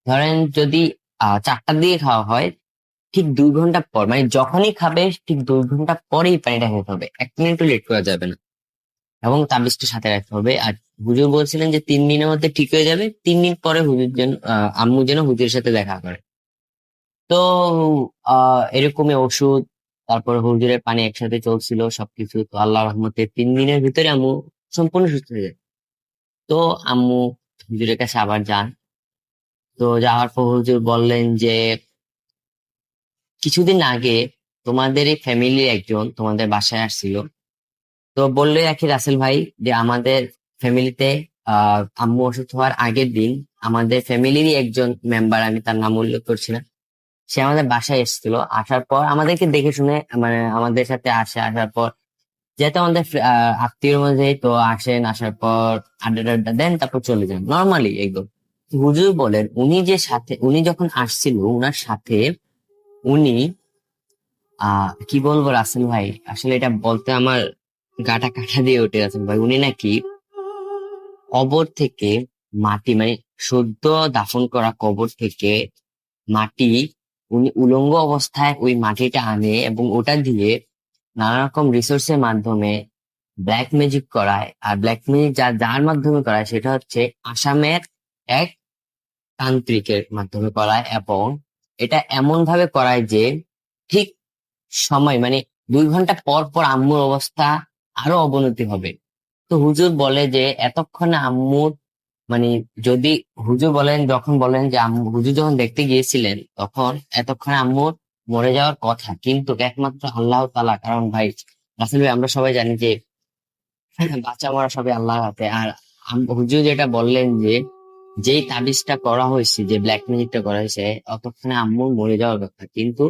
ধরেন যদি 4টার দিকে খাওয়া হয়, ঠিক 2 ঘন্টা পর, মানে যখনই খাবে ঠিক 2 ঘন্টা পরেই পানিটা খেতে হবে, 1 মিনিটও লেট করা যাবে না। এবং তাবিজটা সাথে রাখতে হবে। আর হুজুর বলছিলেন যে 3 দিনের মধ্যে ঠিক হয়ে যাবে, 3 দিন পরে হুজুর যেন আম্মু যেন হুজুরের সাথে দেখা করে। তো এরকমই ওষুধ, তারপর হুজুরের পানি একসাথে চলছিল সবকিছু। তো আল্লাহ রহমতে 3 দিনের ভিতরে আম্মু সম্পূর্ণ সুস্থ হয়ে যায়। তো আম্মু হুজুরের কাছে আবার যান। তো যাওয়ার পর হুজুর বললেন যে কিছুদিন আগে তোমাদের এই ফ্যামিলির একজন তোমাদের বাসায় আসছিল। তো বললে রাখি রাসেল ভাই যে আমাদের ফ্যামিলিতে আম্মু অসুস্থ হওয়ার আগের দিন আমাদের ফ্যামিলিরই একজন মেম্বার, আমি তার নাম উল্লেখ করছি না, সে আমাদের বাসায় এসেছিল। আসার পর আমাদেরকে দেখে শুনে, মানে আমাদের সাথে আসার পর যেহেতু আমাদের আত্মীয়র মধ্যে, তো আসেন, আসার পর আড্ডা টাড্ডা দেন, তারপর চলে যান নর্মালি একদম। হুজুর বলেন উনি যখন আসছিল উনার সাথে উনি কি বলবো রাসেল ভাই, আসলে এটা বলতে আমার গাটা কাটা দিয়ে উঠে রাসেল ভাই, উনি নাকি কবর থেকে মাটি, মানে সদ্য দাফন করা কবর থেকে মাটি, উনি উলঙ্গ অবস্থায় ওই মাটিটা আনে এবং ওটা দিয়ে নানা রকম রিসোর্সের মাধ্যমে ব্ল্যাক ম্যাজিক করায়। আর ব্ল্যাক ম্যাজিক যার মাধ্যমে করায় সেটা হচ্ছে আসামের এক তান্ত্রিকের মাধ্যমে করায়, এবং এটা এমন ভাবে করায় যে ঠিক সময়, মানে 2 ঘন্টা পর পর আম্মুর অবস্থা আরো অবনতি হবে। তো হুজুর বলে যে এতক্ষণে আম্মুর, মানে যদি হুজুর বলেন, যখন বলেন যে হুজুর যখন দেখতে গিয়েছিলেন তখন এতক্ষণে আম্মুর মরে যাওয়ার কথা, কিন্তু একমাত্র আল্লাহ তাআলা, কারণ ভাই রাসেল ভাই আমরা সবাই জানি যে বাচ্চা মরা সবই আল্লাহর হাতে। আর হুজুর যেটা বললেন যে যেই তাবিজটা করা হয়েছে, যে ব্ল্যাক ম্যাজিকটা করা হয়েছে, অতক্ষণে আম্মুর মরে যাওয়ার কথা, কিন্তু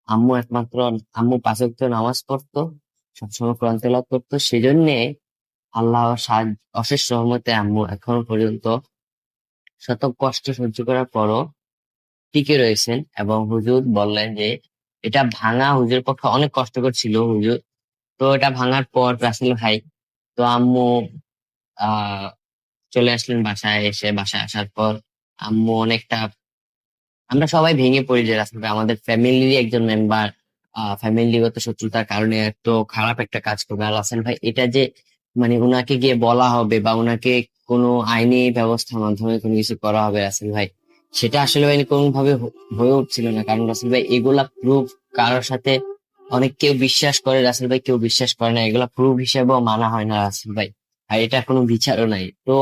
আম্মু 5 ওয়াক্ত নামাজ পড়তো, সবসময় কোরআন তেলাওয়াত করতো, সেজন্য আল্লাহর অশেষ রহমতে আম্মু এখনো পর্যন্ত শত কষ্ট সহ্য করার পরও টিকে রয়েছেন। এবং হুজুর বললেন যে এটা ভাঙা হুজুর পক্ষে অনেক কষ্টকর ছিল হুজুর। তো এটা ভাঙার পর রাসেল ভাই, তো আম্মু আহ চলে আসলেন বাসায়। বাসায় আসার পর আম্মু অনেকটা, আমরা সবাই ভেঙে পড়ি যে রাসেল ভাই আমাদের ফ্যামিলিরই একজন মেম্বার ফ্যামিলিগত শত্রুতার কারণে এত খারাপ একটা কাজ করবে। আর রাসেল ভাই এটা যে, মানে উনাকে গিয়ে বলা হবে বা উনাকে কোনো আইনি ব্যবস্থার মাধ্যমে কোনো কিছু করা হবে রাসেল ভাই, সেটা আসলে ভাই কোনোভাবে হয়ে উঠছিল না। কারণ রাসেল ভাই এগুলা প্রুফ কারোর সাথে, অনেক কেউ বিশ্বাস করে রাসেল ভাই, কেউ বিশ্বাস করে না, এগুলা প্রুফ হিসেবেও মানা হয় না রাসেল ভাই। আর এটা কোনো বিচারও নাই। তো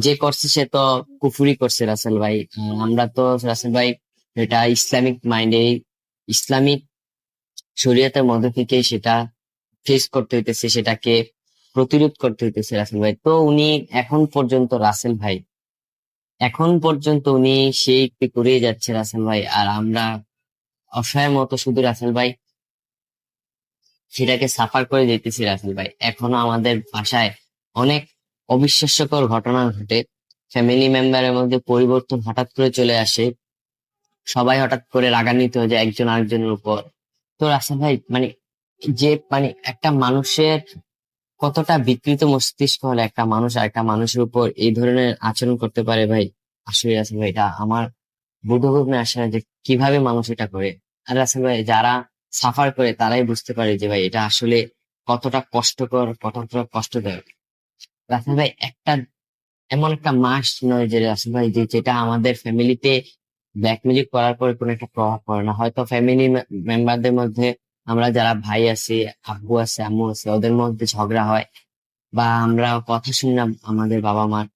যে করছে সে তো কুফুরি করছে রাসেল ভাই। আমরা তো রাসেল ভাই এটা ইসলামিক মাইন্ডে, ইসলামিক শরীয়তের মধ্যে থেকে সেটা ফেস করতে হইতেছে, সেটাকে প্রতিরোধ করতে হইতেছে রাসেল ভাই। তো উনি এখন পর্যন্ত রাসেল ভাই, এখন পর্যন্ত উনি সেই করেই যাচ্ছে রাসেল ভাই। আর আমরা অসহায়ের মতো শুধু রাসেল ভাই সেটাকে সাফার করে যেতেছি রাসেল ভাই। এখনো আমাদের বাসায় অনেক অবিশ্বাস্যকর ঘটনা ঘটে, ফ্যামিলি মেম্বারের মধ্যে পরিবর্তন হঠাৎ করে চলে আসে। সবাই হঠাৎ করে রাগান্বিত হয়ে যায় একজন আরেকজনের উপর। তো রাসেল ভাই মানে যে মানে একটা মানুষের কতটা বিকৃত মস্তিষ্ক হলে একটা মানুষ আর একটা মানুষের উপর এই ধরনের আচরণ করতে পারে ভাই, আসলে রাসেল ভাই এটা আমার বোধগম্য আসে না যে কিভাবে মানুষ এটা করে। আর রাসেল ভাই যারা সাফার করে তারাই বুঝতে পারে যে ভাই এটা আসলে কতটা কষ্টকর, কতটা কষ্টদায়ক। রাসেল ভাই একটা এমন একটা মাস নয় যে রাসেল ভাই যেটা আমাদের ফ্যামিলিতে ব্ল্যাক ম্যাজিক করার পরে কোনো একটা প্রভাব পড়ে না। হয়তো ফ্যামিলি মেম্বারদের মধ্যে আমরা যারা ভাই আছি, আব্বু আছে, আম্মু আছে, ওদের মধ্যে ঝগড়া হয় বা আমরা কথা শুনি না আমাদের বাবা মার।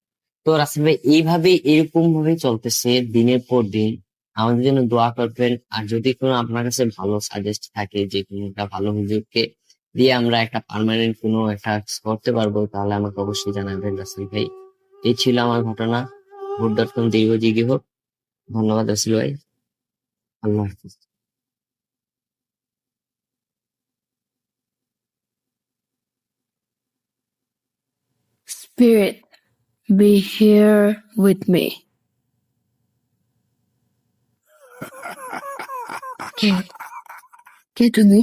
তো রাসেল ভাই এইভাবে এরকম ভাবে চলতেছে দিনের পর দিন। আমাদের জন্য দোয়া করবেন। আর যদি কোনো আপনার কাছে ভালো সাজেস্ট থাকে যে কোনো একটা ভালো হুজুরকে দিয়ে আমরা একটা পার্মানেন্ট কোনো একটা করতে পারবো, তাহলে আমাকে অবশ্যই জানাবেন রাসেল ভাই। এই ছিল আমার ঘটনা। ভোট.com দীর্ঘজীবী হোক। ধন্যবাদ রাসেল ভাই। আল্লাহ হাফিজ। Spirit, be here with me. কে কে তুমি?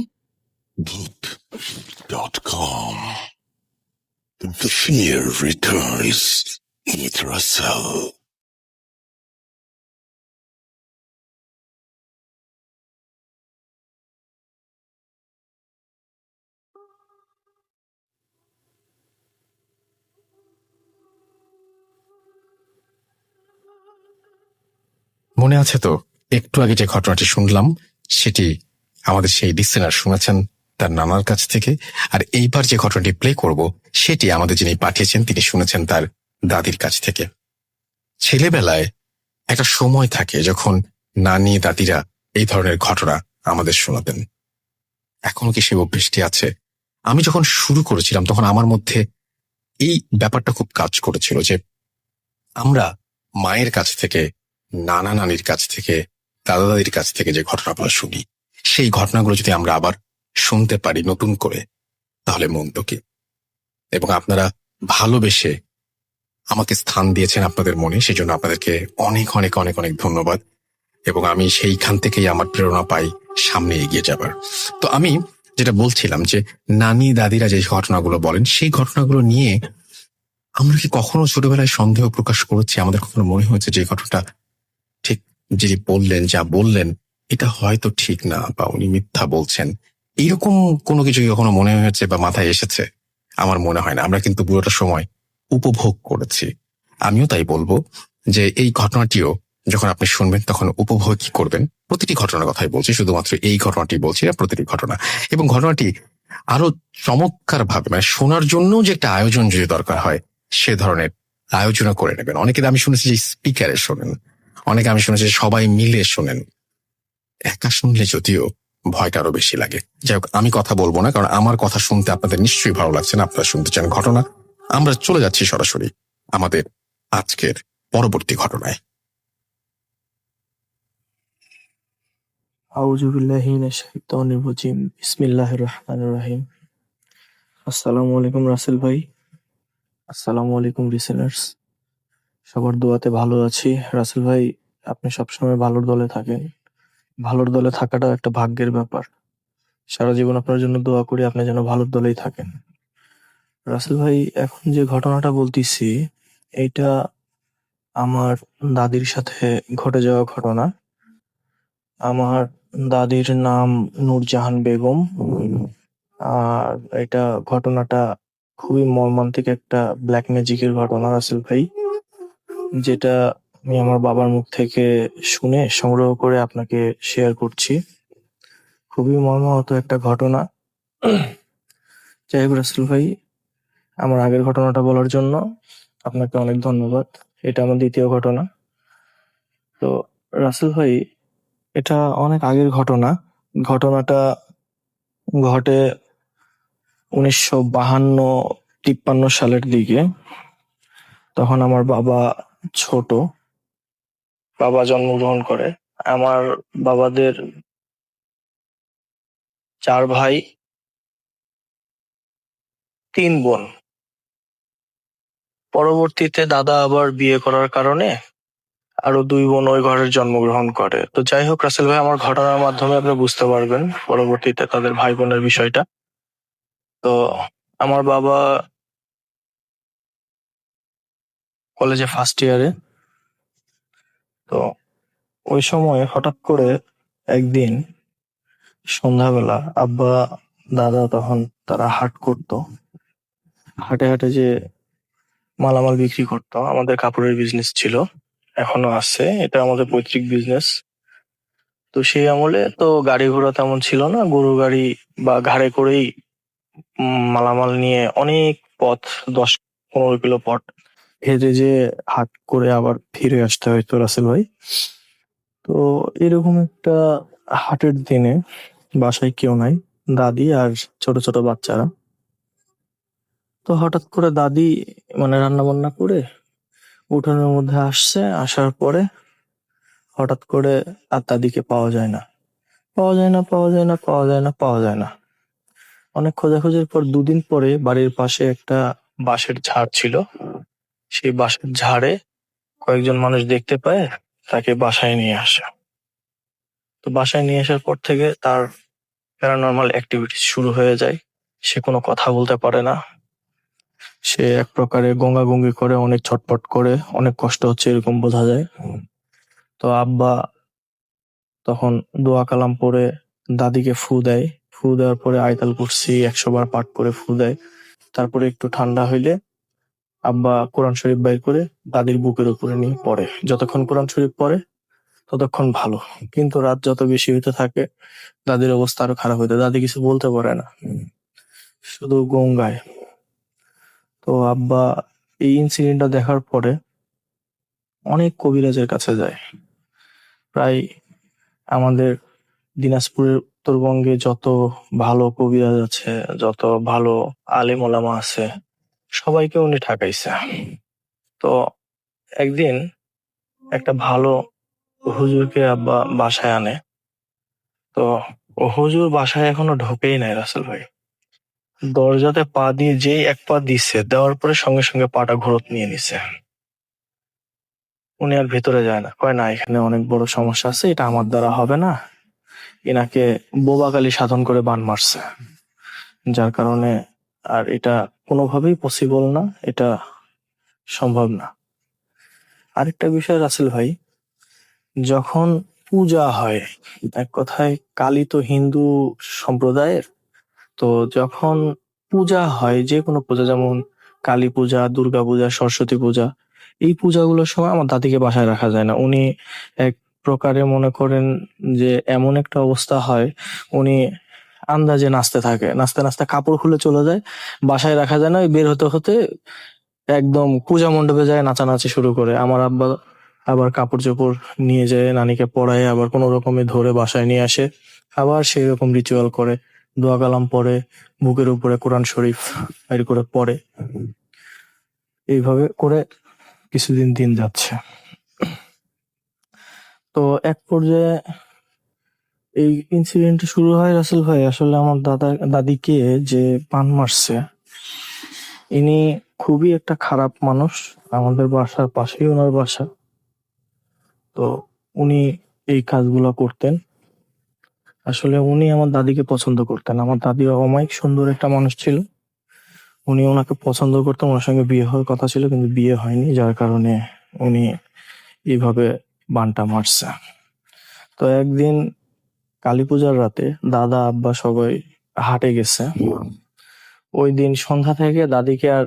Book.com. The fear returns with Russell. মনে আছে তো একটু আগে যে ঘটনাটি শুনলাম সেটি আমাদের সেই লিসেনার শুনেছেন তার নানার কাছ থেকে, আর এইবার যে ঘটনাটি প্লে করব সেটি আমাদের যিনি পাঠিয়েছেন তিনি শুনেছেন তার দাদির কাছ থেকে। ছেলেবেলায় একটা সময় থাকে যখন নানি দাদিরা এই ধরনের ঘটনা আমাদের শোনাতেন। এখনো কি সেই অভ্যেসটি আছে? আমি যখন শুরু করেছিলাম তখন আমার মধ্যে এই ব্যাপারটা খুব কাজ করেছিল যে আমরা মায়ের কাছ থেকে, নানা নানির কাছ থেকে, দাদা দাদির কাছ থেকে যে ঘটনাগুলো শুনি সেই ঘটনাগুলো যদি আমরা আবার শুনতে পারি নতুন করে তাহলে মন্দ কি। এবং আপনারা ভালোবেসে আমাকে স্থান দিয়েছেন আপনাদের মনে, সেজন্য আপনাদেরকে অনেক অনেক অনেক অনেক ধন্যবাদ। এবং আমি সেইখান থেকেই আমার প্রেরণা পাই সামনে এগিয়ে যাবার। তো আমি যেটা বলছিলাম যে নানি দাদিরা যে ঘটনাগুলো বলেন সেই ঘটনাগুলো নিয়ে আমরা কি কখনো ছোটবেলায় সন্দেহ প্রকাশ করেছি? আমাদের কখনো মনে হয়েছে যে ঘটনাটা ঠিক যিনি বললেন, যা বললেন এটা হয়তো ঠিক না বা উনি মিথ্যা বলছেন, এইরকম কোনো কিছু কি কখনো মনে হয়েছে বা মাথায় এসেছে? আমার মনে হয় না। আমরা কিন্তু পুরোটা সময় উপভোগ করেছি। আমিও তাই বলবো যে এই ঘটনাটিও যখন আপনি শুনবেন তখন উপভোগই করবেন। প্রতিটি ঘটনার কথাই বলছি, শুধুমাত্র এই ঘটনাটি বলছি না, প্রতিটি ঘটনা। এবং ঘটনাটি আরো চমৎকার ভাবে মানে শোনার জন্য যে একটা আয়োজন যদি দরকার হয় সে ধরনের আয়োজনও করে নেবেন। অনেকে আমি শুনেছি যে স্পিকারে শোনেন, অনেকে আমি শুনেছি সবাই মিলে শোনেন। একা শুনলে যদিও ভয়টা আরো বেশি লাগে। যাই হোক, আমি কথা বলবো না, কারণ আমার কথা শুনতে আপনাদের নিশ্চয়ই ভালো লাগছে না, আপনারা শুনতে চান ঘটনা। আমরা চলে যাচ্ছি সরাসরি আমাদের আজকের পরবর্তী ঘটনায়। আউযু বিল্লাহি মিনাশ শাইতানির রাজিম। বিসমিল্লাহির রহমানির রহিম। আসসালামু আলাইকুম রাসেল ভাই। আসসালামু আলাইকুম লিসেনার্স। সবার দোয়াতে ভালো আছি। রাসেল ভাই, আপনি সবসময় ভালোর দলে থাকেন। ভালোর দলে থাকাটাও একটা ভাগ্যের ব্যাপার। সারা জীবন আপনার জন্য দোয়া করি আপনি যেন ভালোর দলেই থাকেন। রাসেল ভাই, এখন যে ঘটনাটা বলতেছি এইটা আমার দাদির সাথে ঘটে যাওয়া ঘটনা। আমার দাদির নাম নূরজাহান বেগম। আর এটা ঘটনাটা খুবই মর্মান্তিক একটা ব্ল্যাক ম্যাজিকের ঘটনা রাসেল ভাই, যেটা আমি আমার বাবার মুখ থেকে শুনে সংগ্রহ করে আপনাকে শেয়ার করছি। খুবই মর্মাহত একটা ঘটনা। যাই হোক রাসেল ভাই, আমার আগের ঘটনাটা বলার জন্য আপনাকে অনেক ধন্যবাদ। এটা আমার দ্বিতীয় ঘটনা। তো রাসেল ভাই, এটা অনেক আগের ঘটনা। ঘটনাটা ঘটে 1952-53 সালের দিকে। তখন আমার বাবা ছোট, বাবা জন্মগ্রহণ করে। আমার বাবাদের 4 ভাই 3 বোন। পরবর্তীতে দাদা আবার বিয়ে করার কারণে আরো 2 বোন ওই ঘরে জন্মগ্রহণ করে। তো যাই হোক রাসেল ভাই, আমার ঘটনার মাধ্যমে আপনি বুঝতে পারবেন পরবর্তীতে তাদের ভাই বোনের বিষয়টা। তো আমার বাবা কলেজে ফার্স্ট ইয়ারে। তো ওই সময় হঠাৎ করে একদিন সন্ধ্যাবেলা আব্বা দাদা তখন তারা হাট করতো। হাটে হাটে যে মালামাল বিক্রি করতো, আমাদের কাপড়ের বিজনেস ছিল, এখনো আছে, এটা আমাদের পৈতৃক বিজনেস। তো সেই আমলে তো গাড়ি ঘোড়া তেমন ছিল না, গরু গাড়ি বা ঘাড়ে করেই মালামাল নিয়ে অনেক পথ, 10-15 কিলো পথ হেঁটে যে হাট করে আবার ফিরে আসতে হয়তো রাসেল ভাই। তো এরকম একটা হাটের দিনে বাসায় কেউ নাই, দাদি আর ছোট ছোট বাচ্চারা। তো হঠাৎ করে দাদি মানে রান্না বান্না করে উঠোনের মধ্যে আসছে, আসার পরে হঠাৎ করে আর দাদিকে পাওয়া যায় না, পাওয়া যায় না, পাওয়া যায় না, পাওয়া যায় না, পাওয়া যায় না। অনেক খোঁজাখুঁজির পর 2 দিন পরে বাড়ির পাশে একটা বাঁশের ঝাড় ছিল, সেই বাঁশের ঝাড়ে কয়েকজন মানুষ দেখতে পায়, তাকে বাসায় নিয়ে আসে। তো বাসায় নিয়ে আসার পর থেকে তার প্যারানর্মাল অ্যাক্টিভিটিস শুরু হয়ে যায়। সে কোনো কথা বলতে পারে না, সে এক প্রকারে গঙ্গাগঙ্গি করে, অনেক ছটফট করে, অনেক কষ্ট হচ্ছে এরকম বোঝা যায়। তো আব্বা তখন দোয়া কালাম পরে দাদিকে ফু দেয়, ফু দেওয়ার পরে আয়তাল কুরসি 100 বার পাঠ করে ফু দেয়। তারপরে একটু ঠান্ডা হইলে আব্বা কোরআন শরীফ বাইর করে দাদির বুকের উপরে নিয়ে পড়ে। যতক্ষণ কোরআন শরীফ পড়ে ততক্ষণ ভালো, কিন্তু রাত যত বেশি হইতে থাকে দাদির অবস্থা আরো খারাপ হইতে, দাদি কিছু বলতে পারে না, শুধু গঙ্গায়। তো আব্বা এই ইনসিডেন্টটা দেখার পরে অনেক কবিরাজের কাছে যায়। প্রায় আমাদের দিনাজপুরের উত্তরবঙ্গে যত ভালো কবিরাজ আছে, যত ভালো আলেম ওলামা আছে, সবাইকে উনি ঠকাইছে। তো একদিন একটা ভালো হুজুরকে আব্বা বাসায় আনে। তো ও হুজুর বাসায় এখনো ঢোকেই নাই রাসেল ভাই। দরজাতে পা দিয়ে যেই 1 পা দিছে, দেওয়ার পরে সঙ্গে সঙ্গে পাটা ঘুরত নিয়ে নিছে। উনি আর ভেতরে যায় না, কয় না এখানে অনেক বড় সমস্যা আছে, এটা আমার দ্বারা হবে না। এনাকে বোবাকালি সাধন করে বান মারছে, যার কারণে আর এটা কোনোভাবেই পসিবল না, এটা সম্ভব না। আরেকটা বিষয় রাসেল ভাই, যখন পূজা হয়, এক কথায় কালী তো হিন্দু সম্প্রদায়ের, তো যখন পূজা হয়, যে কোনো পূজা, যেমন কালী পূজা, দুর্গা পূজা, সরস্বতী পূজা, এই পূজাগুলোর সময় আমার দাদিকে বাসায় রাখা যায় না। উনি এক প্রকারে মনে করেন যে এমন একটা অবস্থা হয়, উনি আন্দাজে নাচতে থাকে, নাচতে নাচতে কাপড় খুলে চলে যায়, বাসায় রাখা যায় না। ওই বের হতে হতে একদম পূজা মণ্ডপে যায় নাচানাচি শুরু করে। আমার আব্বা আবার কাপড় চোপড় নিয়ে যায়, নানিকে পড়ায়, আবার কোনো রকমে ধরে বাসায় নিয়ে আসে, আবার সেই রকম রিচুয়াল করে, দোয়া কালাম পড়ে, বুকের উপরে কোরআন শরীফ বের করে পড়ে। এইভাবে করে কিছুদিন দিন যাচ্ছে। তো এক পর্যায়ে এই ইনসিডেন্ট শুরু হয় রাসেল ভাই, আসলে আমার দাদিকে যে পান মারছে, ইনি খুবই একটা খারাপ মানুষ। আমাদের বাসার পাশেই ওনার বাসা। তো উনি এই কাজগুলো করতেন। আসলে উনি আমার দাদিকে পছন্দ করতেন। আমার দাদি অমায়িক সুন্দর একটা মানুষ ছিল, উনি ওনাকে পছন্দ করতেন, ওনার সঙ্গে বিয়ে হওয়ার কথা ছিল কিন্তু বিয়ে হয়নি, যার কারণে উনি এইভাবে বানটা মারছে। তো একদিন কালী পূজার রাতে দাদা আব্বা সবাই হাটে গেছে। ওই দিন সন্ধ্যা থেকে দাদিকে আর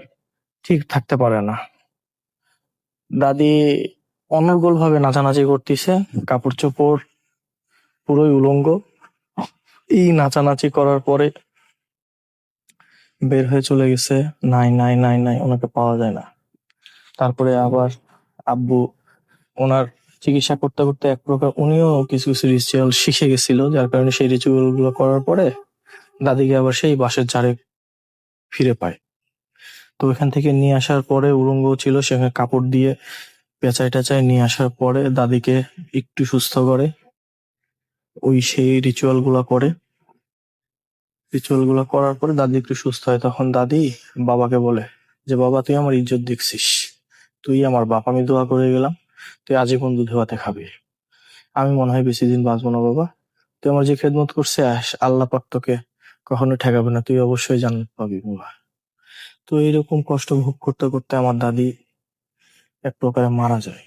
ঠিক থাকতে পারে না, দাদি অনর্গল ভাবে নাচানাচি করতেছে, কাপড় চোপড় পুরোই উলঙ্গ। এই নাচানাচি করার পরে বের হয়ে চলে গেছে, নাই নাই নাই নাই, ওনাকে পাওয়া যায় না। তারপরে আবার আব্বু ওনার চিকিৎসা করতে করতে এক প্রকার উনিও কিছু কিছু রিচুয়াল শিখে গেছিল, যার কারণে সেই রিচুয়াল গুলো করার পরে দাদিকে আবার সেই বাঁশের ঝাড়ে ফিরে পায়। তো ওইখান থেকে নিয়ে আসার পরে উলঙ্গ ছিল, সেখানে কাপড় দিয়ে পেঁচায় টেঁচায় নিয়ে আসার পরে দাদিকে একটু সুস্থ করে, ওই সেই রিচুয়াল গুলা করে। রিচুয়াল গুলা করার পরে দাদি একটু সুস্থ হয়, তখন দাদি বাবাকে বলে যে বাবা তুই আমার ইজ্জত দেখছিস, তুই আমার বাপ, আমি দোয়া করে গেলাম তুই আজীবন দুধ ভাতে খাবি। আমি মনে হয় বেশি দিন বাঁচবো না বাবা। তুই আমার যে খেদমত করছে আল্লাহ পাক তোকে কখনো ঠেকাবে না, তুই অবশ্যই জান্নাত পাবি বাবা। তো এইরকম কষ্ট ভোগ করতে করতে আমার দাদি এক প্রকারে মারা যায়।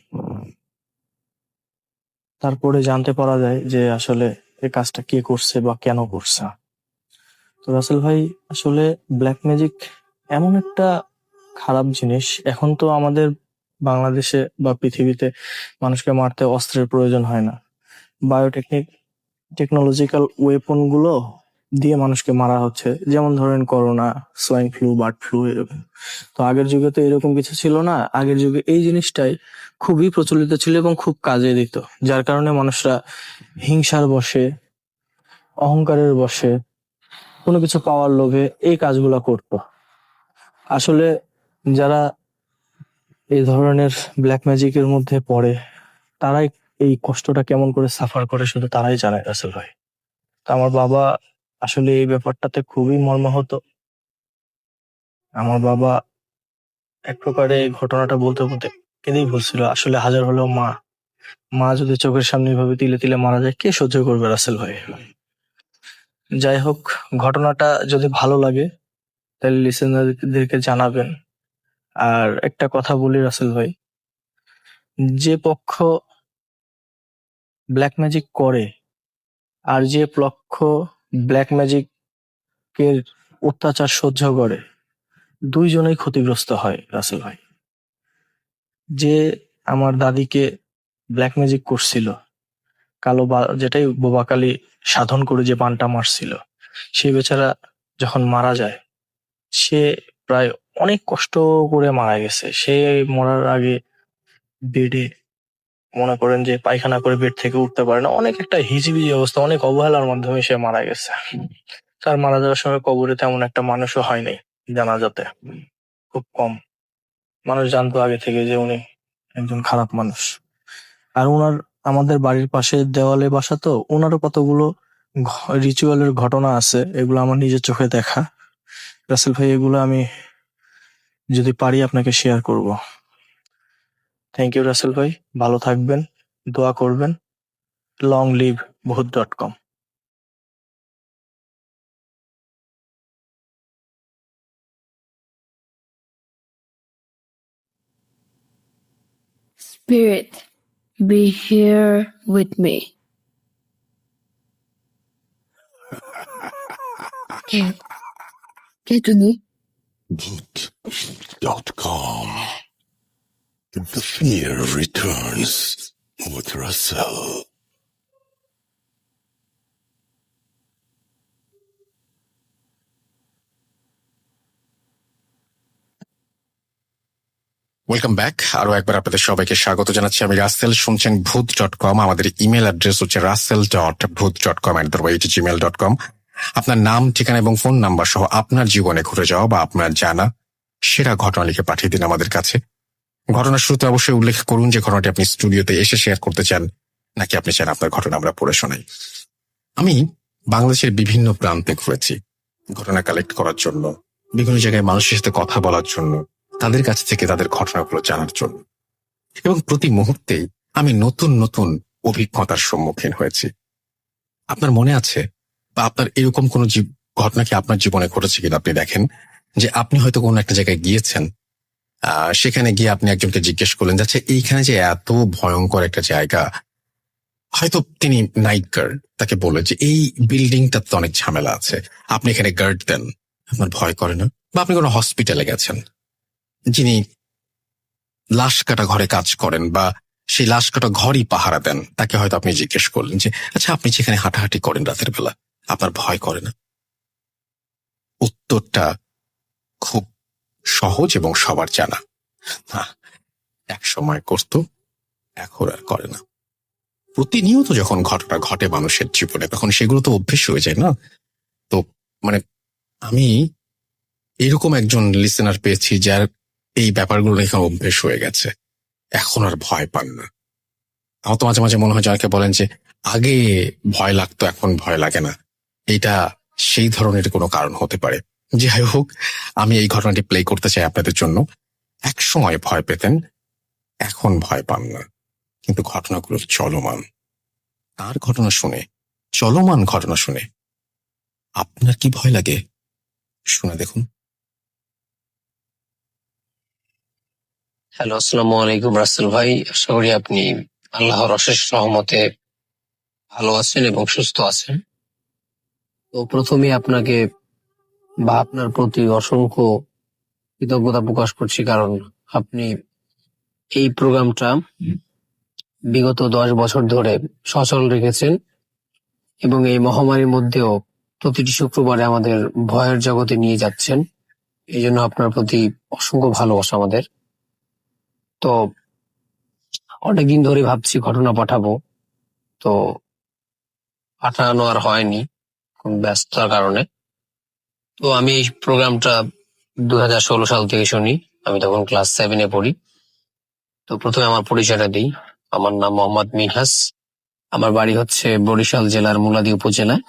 তারপরে জানতে পারা যায় যে আসলে এই কাজটা কে করছে বা কেন করছে। তো রাসেল ভাই, আসলে ব্ল্যাক ম্যাজিক এমন একটা খারাপ জিনিস। এখন তো আমাদের বাংলাদেশে বা পৃথিবীতে মানুষকে মারতে অস্ত্রের প্রয়োজন হয় না, টেকনোলজিক্যাল ওয়েপন গুলো দিয়ে মানুষকে মারা হচ্ছে। যেমন ধরেন corona, swine flu, bird flu, এরকম। তো আগের যুগে তো এরকম কিছু ছিল না। আগের যুগে এই জিনিসটাই খুবই প্রচলিত ছিল এবং খুব কাজে দিত, যার কারণে মানুষরা হিংসার বশে, অহংকারের বশে, কোনো কিছু পাওয়ার লোভে এই কাজগুলা করত। আসলে যারা এই ধরনের ব্ল্যাক ম্যাজিকের মধ্যে পড়ে, তারাই এই কষ্টটা কেমন করে সাফার করে শুধু তারাই জানে রাসেল ভাই। তো আমার বাবা আসলে এই ব্যাপারটাতে খুবই মর্মাহত। আমার বাবা এক প্রকারে এই ঘটনাটা বলতে বলতে কেঁদেই বলছিল, আসলে হাজার হলেও মা, মা যদি চোখের সামনে এভাবে তিলে তিলে মারা যায়, কে সহ্য করবে রাসেল ভাই। যাই হোক, ঘটনাটা যদি ভালো লাগে তাহলে লিসেনারদেরকে জানাবেন। আর একটা কথা বলি রাসেল ভাই, যে পক্ষ ব্ল্যাক ম্যাজিক করে আর যে পক্ষ ব্ল্যাক ম্যাজিকের অত্যাচার সহ্য করে, দুইজনেই ক্ষতিগ্রস্ত হয় রাসেল ভাই। যে আমার দাদিকে ব্ল্যাক ম্যাজিক করছিল, যেটাই বোবাকালী সাধন করে যে বানটা মারছিল, সে বেচারা যখন মারা যায়, সে প্রায় অনেক কষ্ট করে মারা গেছে। সে মরার আগে বেডে, মনে করেন যে পায়খানা করে বেড থেকে উঠতে পারে না, অনেক একটা হিজিবিজি অবস্থা, অনেক অবহেলার মাধ্যমে সে মারা গেছে। তার মারা যাওয়ার সময় কবরে তেমন একটা মানুষও হয় নাই, জানাজাতে খুব কম মানুষ জানতো আগে থেকে যে উনি একজন খারাপ মানুষ। আর ওনার, আমাদের বাড়ির পাশে দেওয়ালে বাসা, তো ওনারও কতগুলো রিচুয়ালের ঘটনা আছে, এগুলো আমার নিজের চোখে দেখা। রাসেল ভাই, এগুলো আমি যদি পারি আপনাকে শেয়ার করব। থ্যাংক ইউ রাসেল ভাই, ভালো থাকবেন, দোয়া করবেন। লং লিভ ভূত.com। Spirit, be here with me. কে তুমি? Boot.com. The fear returns with Russell. Welcome back. আরো একবার আপনাদের সবাইকে স্বাগত জানাচ্ছি। আমি রাসেল, শুনছেন ভূত.com। আমাদের ইমেল অ্যাড্রেস হচ্ছে russell.booth.com@gmail.com। আপনার নাম, ঠিকানা এবং ফোন নাম্বার সহ আপনার জীবনে ঘটে যাওয়া বা আপনার জানা সেরা ঘটনা লিখে পাঠিয়ে দিন আমাদের কাছে। ঘটনার শুরুতে অবশ্যই উল্লেখ করুন যে ঘটনাটি আপনি স্টুডিওতে এসে শেয়ার করতে চান, নাকি আপনি চান আপনার ঘটনা আমরা পড়ে শোনাই। আমি বাংলাদেশের বিভিন্ন প্রান্তে ঘুরেছি ঘটনা কালেক্ট করার জন্য, বিভিন্ন জায়গায় মানুষের সাথে কথা বলার জন্য, তাদের কাছ থেকে তাদের ঘটনাগুলো জানার জন্য। এবং প্রতি মুহূর্তেই আমি নতুন নতুন অভিজ্ঞতার সম্মুখীন হয়েছি। আপনার মনে আছে বা আপনার এরকম কোনো ঘটনা কি আপনার জীবনে ঘটেছে কিনা আপনি দেখেন যে আপনি হয়তো কোনো একটা জায়গায় গিয়েছেন, সেখানে গিয়ে আপনি একজনকে জিজ্ঞেস করলেন যাচ্ছে এইখানে যে এত ভয়ঙ্কর একটা জায়গা, হয়তো তিনি নাইট গার্ড, তাকে বলে যে এই বিল্ডিংটা তো অনেক ঝামেলা আছে, আপনি এখানে গার্ড দেন, আপনার ভয় করে না? বা আপনি কোনো হসপিটালে গেছেন, যিনি লাশ কাটা ঘরে কাজ করেন বা সেই লাশ কাটা ঘরই পাহারা দেন, তাকে হয়তো আপনি জিজ্ঞেস করলেন যে আচ্ছা আপনি যেখানে হাঁটাহাঁটি করেন রাতের বেলা, আপনার ভয় করে না? উত্তরটা খুব সহজ এবং সবার জানা, না, এক সময় করতো, এখন আর করে না। প্রতিনিয়ত যখন ঘটনা ঘটে মানুষের জীবনে, তখন সেগুলো তো অভ্যেস হয়ে যায় না? তো মানে আমি এরকম একজন লিসেনার পেয়েছি যার এই ব্যাপারগুলো এখানে অভ্যেস হয়ে গেছে, এখন আর ভয় পান না। আমার তো মাঝে মাঝে মনে হয় যাকে বলেন যে আগে ভয় লাগতো এখন ভয় লাগে না, এটা সেই ধরনের কোনো কারণ হতে পারে। যাই হোক, আমি এই ঘটনাটি প্লে করতে চাই আপনাদের জন্য। এক সময় ভয় পেতেন, এখন ভয় পান না। কিন্তু ঘটনাগুলো চলমান। তার ঘটনা শুনে, চলমান ঘটনা শুনে আপনার কি ভয় লাগে? শুনে দেখুন। হ্যালো, আসসালামু আলাইকুম রাসেল ভাই। আশা করি আপনি আল্লাহর অশেষ রহমতে ভালো আছেন এবং সুস্থ আছেন। তো প্রথমে আপনাকে বা আপনার প্রতি অসংখ্য কৃতজ্ঞতা প্রকাশ করছি, কারণ আপনি এই প্রোগ্রামটা বিগত 10 বছর ধরে সচল রেখেছেন এবং এই মহামারীর মধ্যেও প্রতিটি শুক্রবারে আমাদের ভয়ের জগতে নিয়ে যাচ্ছেন। এই জন্য আপনার প্রতি অসংখ্য ভালোবাসা আমাদের। তো অনেকদিন ধরে ভাবছি ঘটনা পাঠাবো, তো পাঠানো আর হয়নি খুব ব্যস্ততার কারণে। তো আমি এই প্রোগ্রামটা 2016 সাল থেকে শুনি, আমি তখন ক্লাস 7-এ পড়ি। তো প্রথমে আমার পরিচয়টা দিই। আমার নাম মোহাম্মদ মিনহাস। আমার বাড়ি হচ্ছে বরিশাল জেলার মুলাদী উপজেলায়।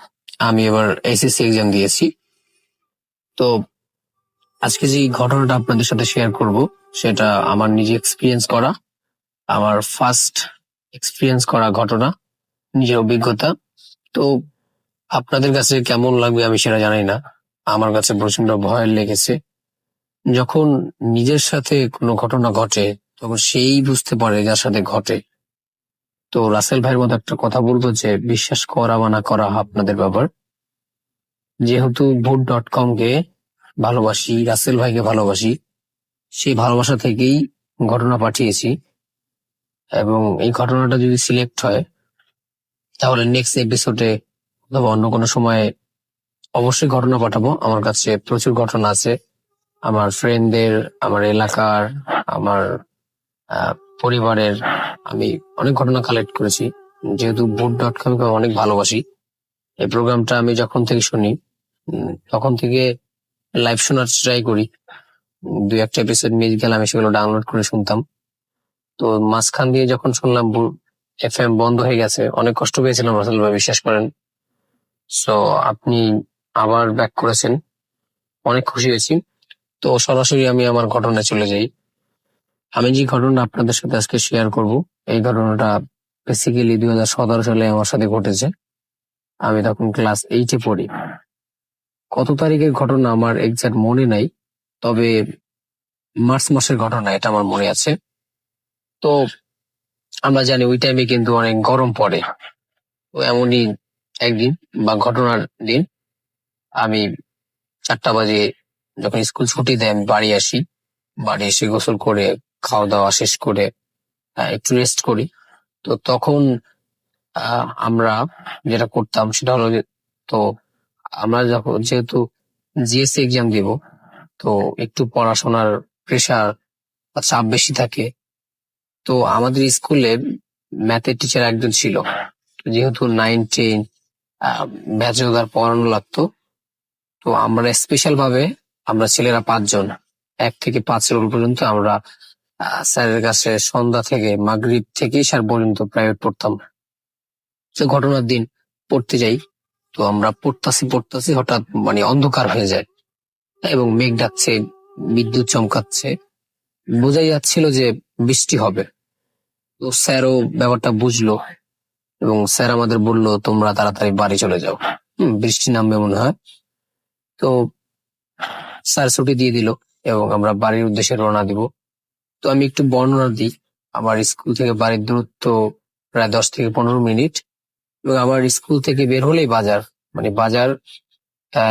আমি এবার এসএসসি এক্সাম দিয়েছি। তো আজকে যে ঘটনাটা আপনাদের সাথে শেয়ার করব, সেটা আমার নিজে এক্সপিরিয়েন্স করা, আমার ফার্স্ট এক্সপিরিয়েন্স করা ঘটনা, নিজের অভিজ্ঞতা। তো আপনাদের কাছে কেমন লাগবে আমি সেটা জানি না, আমার কাছে প্রচন্ড ভয় লেগেছে। যখন নিজের সাথে কোনো ঘটনা ঘটে তখন সেই বুঝতে পারে যার সাথে ঘটে। তো রাসেল ভাইয়ের মতো একটা কথা বলবো যে বিশ্বাস করা বা না করা আপনাদের ব্যাপার। যেহেতু voot.com কে ভালোবাসি, রাসেল ভাইকে ভালোবাসি, সেই ভালোবাসা থেকেই ঘটনা পাঠিয়েছি। এবং এই ঘটনাটা যদি সিলেক্ট হয় তাহলে নেক্সট এপিসোডে অথবা অন্য কোনো সময়ে অবশ্যই ঘটনা পাঠাবো। আমার কাছে প্রচুর ঘটনা আছে, আমার ফ্রেন্ডদের, আমার এলাকার, আমার পরিবারের। আমি অনেক ঘটনা কালেক্ট করেছি। যেহেতু voot.com কে অনেক ভালোবাসি, এই প্রোগ্রামটা আমি যখন থেকে শুনি তখন থেকে লাইভ শোনার ট্রাই করি। 2-1টা এপিসোড মিস গেলে আমি সেগুলো ডাউনলোড করে শুনতাম। তো মাঝখান দিয়ে যখন শুনলাম FM বন্ধ হয়ে গেছে, অনেক কষ্ট পেয়েছিলাম রাসেল ভাই, বিশ্বাস করেন। সো আপনি আবার ব্যাক করেছেন, অনেক খুশি হয়েছি। তো সরাসরি আমি আমার ঘটনায় চলে যাই। আমি যে ঘটনা আপনাদের সাথে আজকে শেয়ার করব, এই ঘটনাটা বেসিক্যালি 2017 সালে আমার সাথে ঘটেছে। আমি তখন ক্লাস 8-এ পড়ি। কত তারিখের ঘটনা আমার এক্সাক্ট মনে নাই, তবে মার্চ মাসের ঘটনা, এটা আমার মনে আছে। তো আমরা জানি ওই টাইমে কিন্তু অনেক গরম পড়ে। তো এমনই একদিন বা ঘটনার দিন, আমি 4টা বাজে যখন স্কুল ছুটি দেয় আমি বাড়ি আসি। বাড়ি এসে গোসল করে খাওয়া দাওয়া শেষ করে একটু রেস্ট করি। তো তখন আমরা যেটা করতাম সেটা হলো তো আমরা যখন যেহেতু জিএসসি এক্সাম দিব, তো একটু পড়াশোনার প্রেশার বা চাপ বেশি থাকে। তো আমাদের স্কুলে ম্যাথের টিচার একজন ছিল। যেহেতু 9-10 ব্যাচলর পড়ানো লাগতো, তো আমরা স্পেশাল ভাবে আমরা ছেলেরা 5 জন 1 থেকে 5 রোল পর্যন্ত আমরা স্যারের কাছে সন্ধ্যা থেকে মাগরিব থেকে সার পর্যন্ত প্রাইভেট পড়তাম। তো ঘটনার দিন পড়তে যাই, তো আমরা পড়তাছি হঠাৎ মানে অন্ধকার হয়ে যায় এবং মেঘ ডাকছে, বিদ্যুৎ চমকাচ্ছে, বোঝাই যাচ্ছিল যে বৃষ্টি হবে। তো স্যারও ব্যাপারটা বুঝলো এবং স্যার আমাদের বললো তোমরা তাড়াতাড়ি বাড়ি চলে যাও, বৃষ্টি নামবে মনে হয়। তো স্যার ছুটি দিয়ে দিল এবং আমরা বাড়ির উদ্দেশ্যে রওনা দিব। তো আমি একটু বর্ণনা দিই। আমার স্কুল থেকে বাড়ির দূরত্ব প্রায় 10 থেকে 15 মিনিট এবং আমার স্কুল থেকে বের হলেই বাজার, মানে বাজার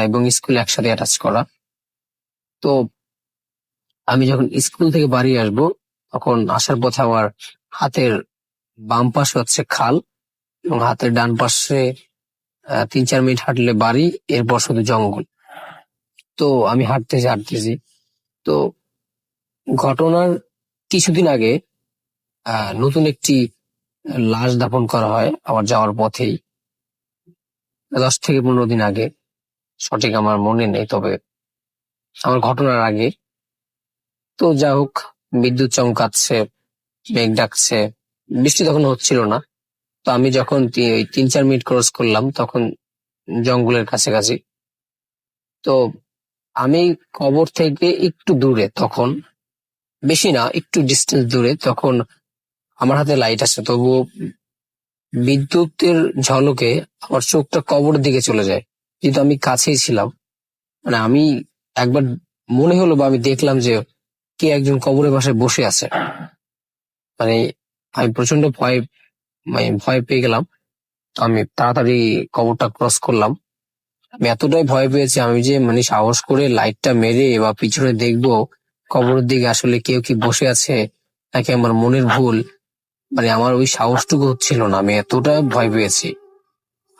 এবং স্কুল একসাথে অ্যাটাচ করা। তো আমি যখন স্কুল থেকে বাড়ি আসব তখন আসার পথে আমার হাতের বাম পাশে হচ্ছে খাল এবং হাতের ডান পাশে 3-4 মিনিট হাঁটলে বাড়ি, এরপর শুধু জঙ্গল। তো আমি হাঁটতেছি। তো ঘটনার কিছুদিন আগে নতুন একটি লাশ দাফন করা হয় আমার যাওয়ার পথেই, 10 থেকে 15 দিন আগে, সঠিক আমার মনে নেই, তবে আমার ঘটনার আগে। তো যা হোক, বিদ্যুৎ চমকাচ্ছে, মেঘ ডাকছে, বৃষ্টি তখন হচ্ছিল না। তো আমি যখন 3-4 মিনিট ক্রস করলাম তখন জঙ্গলের কাছাকাছি। তো আমি কবর থেকে একটু দূরে, তখন বেশি না, একটু ডিস্টেন্স দূরে, তখন আমার হাতে লাইট আছে, তবুও বিদ্যুতের ঝলকে আমার চোখটা কবরের দিকে চলে যায়, কিন্তু আমি কাছেই ছিলাম। মানে আমি একবার মনে হলো বা আমি দেখলাম যে কে একজন কবরের পাশে বসে আছে। মানে আমি প্রচন্ড ভয় পেয়ে গেলাম। আমি তাড়াতাড়ি কবরটা ক্রস করলাম। আমি এতটাই ভয় পেয়েছি, আমি যে মানে সাহস করে লাইটটা মেরে বা পিছনে দেখবো কবরের দিকে আসলে কেউ কি বসে আছে নাকি আমার মনের ভুল, মানে আমার ওই সাহসটুকু হচ্ছিল না। আমি এতটা ভয় পেয়েছি।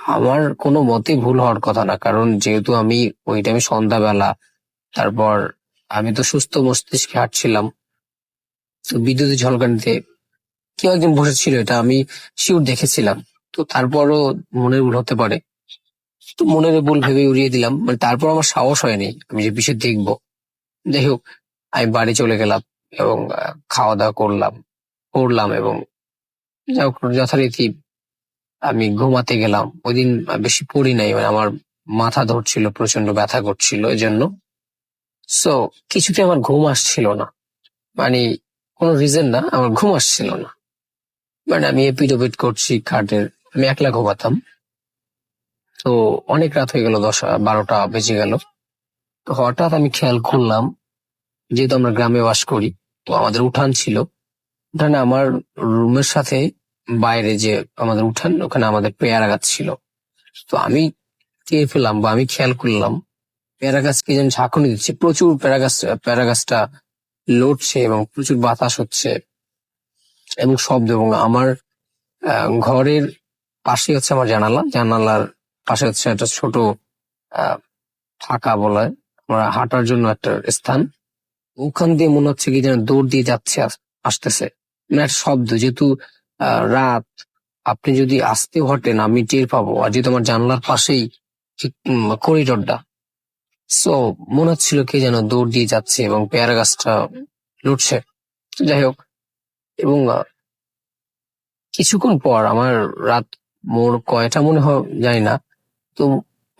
আমার কোনো মতে ভুল হওয়ার কথা না, কারণ যেহেতু আমি ওই টাইমে সন্ধ্যাবেলা, তারপর আমি তো সুস্থ মস্তিষ্কে হাঁটছিলাম, তো বিদ্যুতের ঝলকানিতে কেউ একজন বসেছিল এটা আমি শিওর দেখেছিলাম। তো তারপরও মনের ভুল হতে পারে, তো মনের ভুল ভেবে উড়িয়ে দিলাম। মানে তারপর আমার সাহস হয়নি আমি যে পিছিয়ে দেখবো। যাই হোক, আমি বাড়ি চলে গেলাম এবং খাওয়া দাওয়া করলাম এবং যাই হোক, যথারীতি আমি ঘুমাতে গেলাম। ওই দিন বেশি পড়ি নাই, মানে আমার মাথা ধরছিল, প্রচন্ড ব্যথা করছিল, এই জন্য সো কিছুতে আমার ঘুম আসছিল না। মানে কোনো রিজন না, আমার ঘুম আসছিল না। মানে আমি এপিট ওপিট করছি খাটের, আমি একলা ঘুমাতাম। তো অনেক রাত হয়ে গেল, 10-12টা বেজে গেল। তো হঠাৎ আমি খেয়াল করলাম, যেহেতু আমরা গ্রামে বাস করি, তো আমাদের উঠান ছিল। উঠানে আমার রুমের সাথে বাইরে যে আমাদের উঠান, ওখানে আমাদের পেয়ারা গাছ ছিল। তো আমি টের পেলাম বা আমি খেয়াল করলাম পেয়ারা গাছকে যেন ঝাঁকুনি দিচ্ছে, প্রচুর পেয়ারা গাছটা লড়ছে এবং প্রচুর বাতাস হচ্ছে এবং শব্দ। এবং আমার ঘরের পাশে হচ্ছে আমার জানালার পাশে হচ্ছে একটা ছোট ফাঁকা বলা আমার হাঁটার জন্য একটা স্থান। ওখান দিয়ে মনে হচ্ছে কি যেন দৌড় দিয়ে যাচ্ছে, আসতেছে, মানে একটা শব্দ। যেহেতু রাত, আপনি যদি আস্তে হটেন আমি টের পাবো, আর যেহেতু আমার জানলার পাশেই করিডোরটা, সো মনে হচ্ছিল কে যেন দৌড় দিয়ে যাচ্ছে এবং পেয়ারা গাছটা লুটছে। যাই হোক, এবং কিছুক্ষণ পর আমার রাত মোর কয়টা মনে হয় জানি না, তো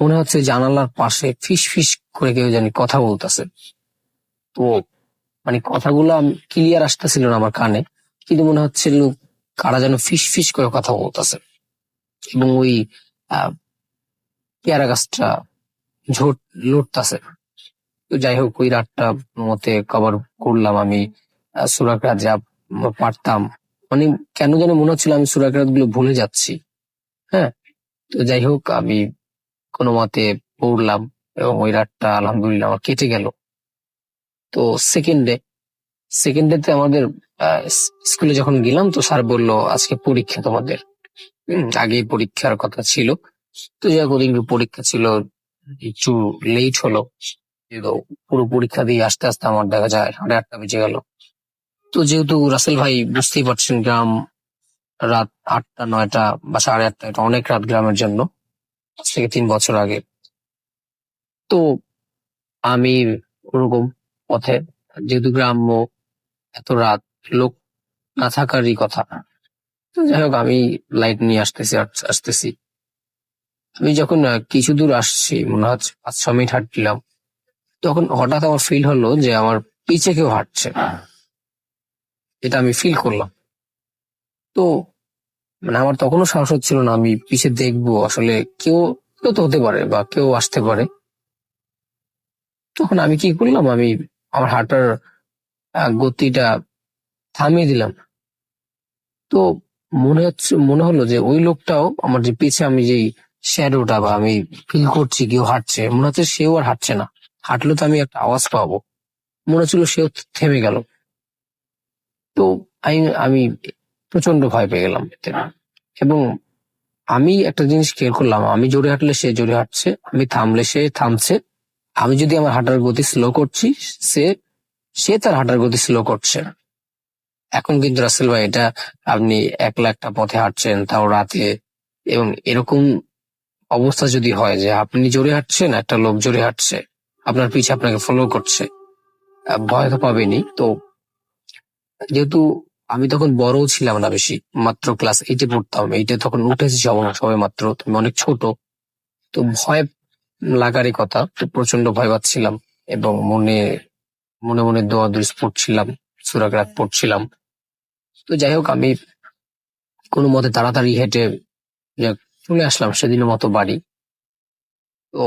মনে হচ্ছে জানালার পাশে ফিস ফিস করে কেউ জানি কথা বলতেছে। তো মানে কথাগুলো ক্লিয়ার আসতেছিল না আমার কানে, কিন্তু মনে হচ্ছিল কারা যেন ফিস ফিস করে কথা বলতেছে এবং ওই পেয়ারা গাছটা লড়তাছে। তো যাই হোক, ওই রাতটা মতে কভার করলাম আমি সূরা কিরাত যা পারতাম। মানে কেন জানি মনে হচ্ছিল আমি সূরা কিরাত গুলো ভুলে যাচ্ছি। হ্যাঁ, তো যাই হোক, আমি কোনো মতে পড়লাম এবং ওই রাতটা আলহামদুলিল্লাহ আমার কেটে গেল। তো সেকেন্ড ডেতে আমাদের স্কুলে যখন গেলাম, তো স্যার বললো আজকে পরীক্ষা তোমাদের। আগেই পরীক্ষার কথা ছিল। তো যাই হোক, ওদিন পরীক্ষা ছিল, একটু লেট হলো। পুরো পরীক্ষা দিয়ে আস্তে আস্তে আমার দেখা যায় 8:30 বেজে গেল। তো যেহেতু রাসেল ভাই বুঝতেই পারছেন, গ্রাম, রাত 8টা 9টা বা 8:30 এটা অনেক রাত গ্রামের জন্য, আজ থেকে 3 বছর আগে। তো আমি ওরকম পথে, যেহেতু গ্রাম্য, এত রাত, লোক না থাকারই কথা। তো যাই হোক, আমি লাইট নিয়ে আসতেছি। আমি যখন কিছু দূর আসছি, মনে হচ্ছে 5-6 মিনিট হাঁটছিলাম, তখন হঠাৎ আমার ফিল হলো যে আমার পিছে কেউ হাঁটছে। এটা আমি ফিল করলাম। তো মানে আমার তখনও সাহস হচ্ছিল না আমি পিছে দেখবো, আসলে কেউ তো হতে পারে বা কেউ আসতে পারে। তখন আমি কি করলাম, আমি আমার হাঁটার গতিটা থামিয়ে দিলাম। তো মনে হলো যে ওই লোকটাও আমার যে পিছে, আমি যেই শ্যাডোটা বা আমি ফিল করছি কেউ হাঁটছে, মনে হচ্ছে সেও আর হাঁটছে না। হাঁটলে তো আমি একটা আওয়াজ পাবো, মনে হচ্ছিল সেও থেমে গেল। তো আমি প্রচন্ড ভয় পেয়ে গেলাম এতে। এবং আমি একটা জিনিস খেয়াল করলাম, আমি জোরে হাঁটলে সে জোরে হাঁটছে, আমি থামলে সে থামছে। আমি যদি আমার হাঁটার গতি স্লো করছি, সে তার হাঁটার গতি স্লো করছে। এখন কিন্তু রাসেল ভাই, এটা আপনি একলা একটা পথে হাঁটছেন, তাও রাতে, এবং এরকম অবস্থা যদি হয় যে আপনি জোরে হাঁটছেন, একটা লোক জোরে হাঁটছে, আপনার পিছে আপনাকে ফলো করছে, ভয় তো পাবেনি। তো যেহেতু আমি তখন বড়ও ছিলাম না বেশি, মাত্র ক্লাস 8-এ পড়তাম, 8-এ তখন উঠেছি সবে মাত্র, তুমি অনেক ছোট, তো ভয় লাগারই কথা। তো প্রচন্ড ভয় পাচ্ছিলাম এবং মনে মনে দোয়া দুরূদ পড়ছিলাম, সূরা কিরাত পড়ছিলাম। তো যাই হোক, আমি কোনো মতে তাড়াতাড়ি হেঁটে যাক চলে আসলাম সেদিনের মতো বাড়ি। তো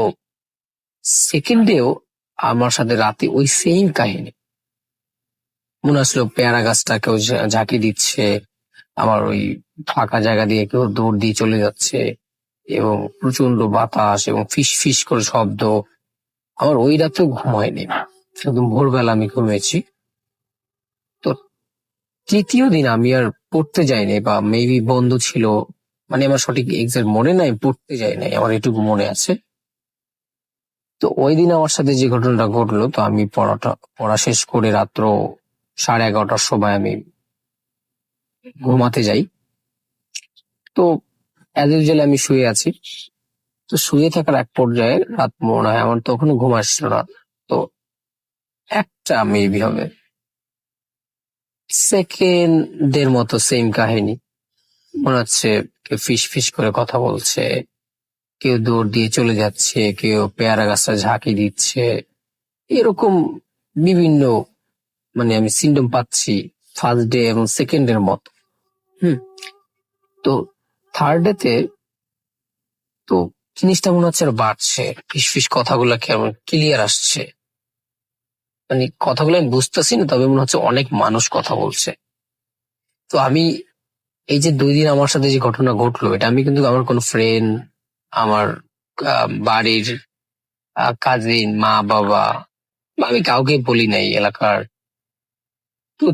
সেকেন্ড ডেও আমার সাথে রাতে ওই সেম কাহিনী। মনে হচ্ছিল পেয়ারা গাছটা কেউ ঝাঁকি দিচ্ছে, আমার ওই ফাঁকা জায়গা দিয়ে কেউ দৌড় দিয়ে চলে যাচ্ছে, এবং প্রচন্ড বাতাস এবং ফিস ফিস করে শব্দ। আমার ওই রাতেও ঘুম হয়নি, একদম ভোরবেলা আমি ঘুমিয়েছি। তো তৃতীয় দিন আমি আর পড়তে যাইনি, বা মেবি বন্ধ ছিল, মানে আমার সঠিক এক্সাক্ট মনে নাই, পড়তে যাই নাই, আমার এটুকু মনে আছে। তো ওই দিন আমার সাথে যে ঘটনাটা ঘটলো, তো আমি পড়া শেষ করে রাত্র 11:30টার সময় আমি ঘুমাতে যাই। তো অ্যাজ ইউজুয়াল আমি শুয়ে আছি। তো শুয়ে থাকার এক পর্যায়ে রাত মনে হয় আমার তখনও ঘুম আসছিল না। তো একটা মেবি হবে সেকেন্ডের মতো সেম কাহিনী। মনে হচ্ছে কেউ ফিস ফিস করে কথা বলছে, কেউ দৌড় দিয়ে চলে যাচ্ছে, কেউ পেয়ারা গাছটা ঝাঁকি দিচ্ছে, এরকম বিভিন্ন মানে আমি সিম্পটম পাচ্ছি ফার্স্ট ডে এবং সেকেন্ডের মতো। তো থার্ড ডেতে তো জিনিসটা মনে হচ্ছে আরো বাড়ছে, ফিস ফিস কথাগুলো কেমন ক্লিয়ার আসছে, মানে কথাগুলো আমি বুঝতেছি না, তবে মনে হচ্ছে অনেক মানুষ কথা বলছে। তো আমি এই যে 2 দিন আমার সাথে যে ঘটনা ঘটলো, এটা আমি কিন্তু আমার কোনো ফ্রেন্ড, আমার বাড়ির কাজিন, মা বাবা, বা আমি কাউকে বলি নাই এলাকার। তো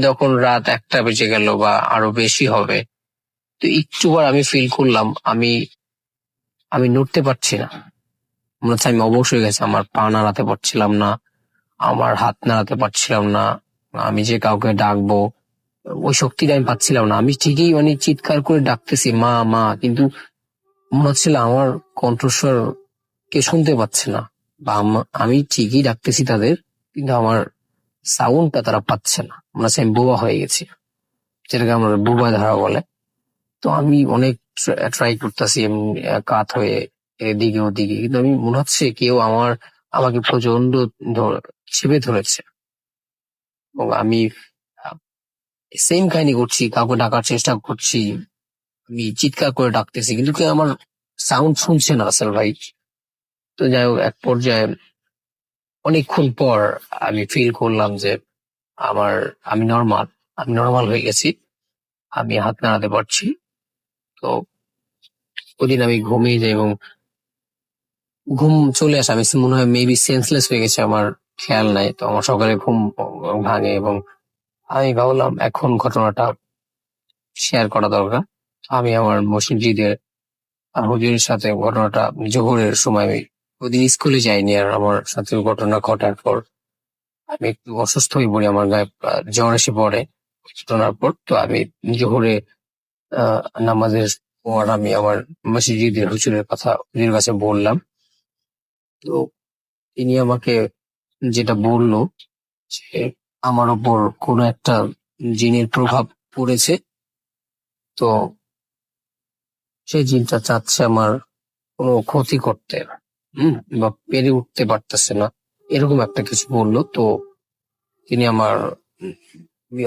যখন রাত 1টা বেজে গেল বা আরো বেশি হবে, তো একটুবার আমি ফিল করলাম আমি আমি নড়তে পারছি না। মনে হচ্ছে আমি অবশ হয়ে গেছি, আমার পা নাড়াতে পারছিলাম না, আমার হাত নাড়াতে পারছিলাম না, আমি যে কাউকে ডাকবো ওই শক্তিটা আমি পাচ্ছিলাম না। আমি ঠিকই মানে চিৎকার করে ডাকতেছি মা মা, কিন্তু মনে হচ্ছিল আমার কণ্ঠস্বর কেউ শুনতে পাচ্ছে না, বা আমি ঠিকই ডাকতেছি তাদের, কিন্তু আমার সাউন্ডটা তারা পাচ্ছে না। মনে হচ্ছে আমি বোবা হয়ে গেছি, যেটাকে আমরা বোবা ধারা বলে। তো আমি অনেক ট্রাই করতেছি কাত হয়ে এদিকে ওদিকে, কিন্তু আমি মনে হচ্ছে কেউ আমাকে প্রচন্ড চেপে ধরেছে, এবং আমি সেম কাহিনী করছি, কাউকে ডাকার চেষ্টা করছি, আমি চিৎকার করে ডাকতেছি, কিন্তু কেউ আমার সাউন্ড শুনছে না রাসেল ভাই। তো যাই হোক, এক পর্যায়ে অনেকক্ষণ পর আমি ফিল করলাম যে আমি নর্মাল হয়ে গেছি, আমি হাত নাড়াতে পারছি। তো ওদিন আমি ঘুমিয়ে যাই এবং ঘুম চলে আসে, আমি মনে হয় মেবি সেন্সলেস হয়ে গেছে, আমার খেয়াল নাই। তো আমার সকালে ঘুম ভাঙে এবং আমি ভাবলাম এখন ঘটনাটা শেয়ার করা দরকার। আমি আমার মসজিদের হুজুরের সাথে ঘটনাটা, জোহরের সময় আমি ওদিন স্কুলে যাইনি, আর আমার সাথে ঘটনা ঘটার পর আমি একটু অসুস্থ হয়ে পড়ি, আমার গায়ে জ্বর এসে পড়ে ঘটনার পর। তো আমি জোহরে নামাজের পর আমি আমার মসজিদের হুজুরের কাছে বললাম। তো তিনি আমাকে যেটা বললো যে আমার ওপর কোনো একটা জিনের প্রভাব পড়েছে, তো সেই জিনটা চাচ্ছে আমার কোনো ক্ষতি করতে, বা পেরে উঠতে পারতেছে না, এরকম একটা কিছু বললো। তো তিনি আমার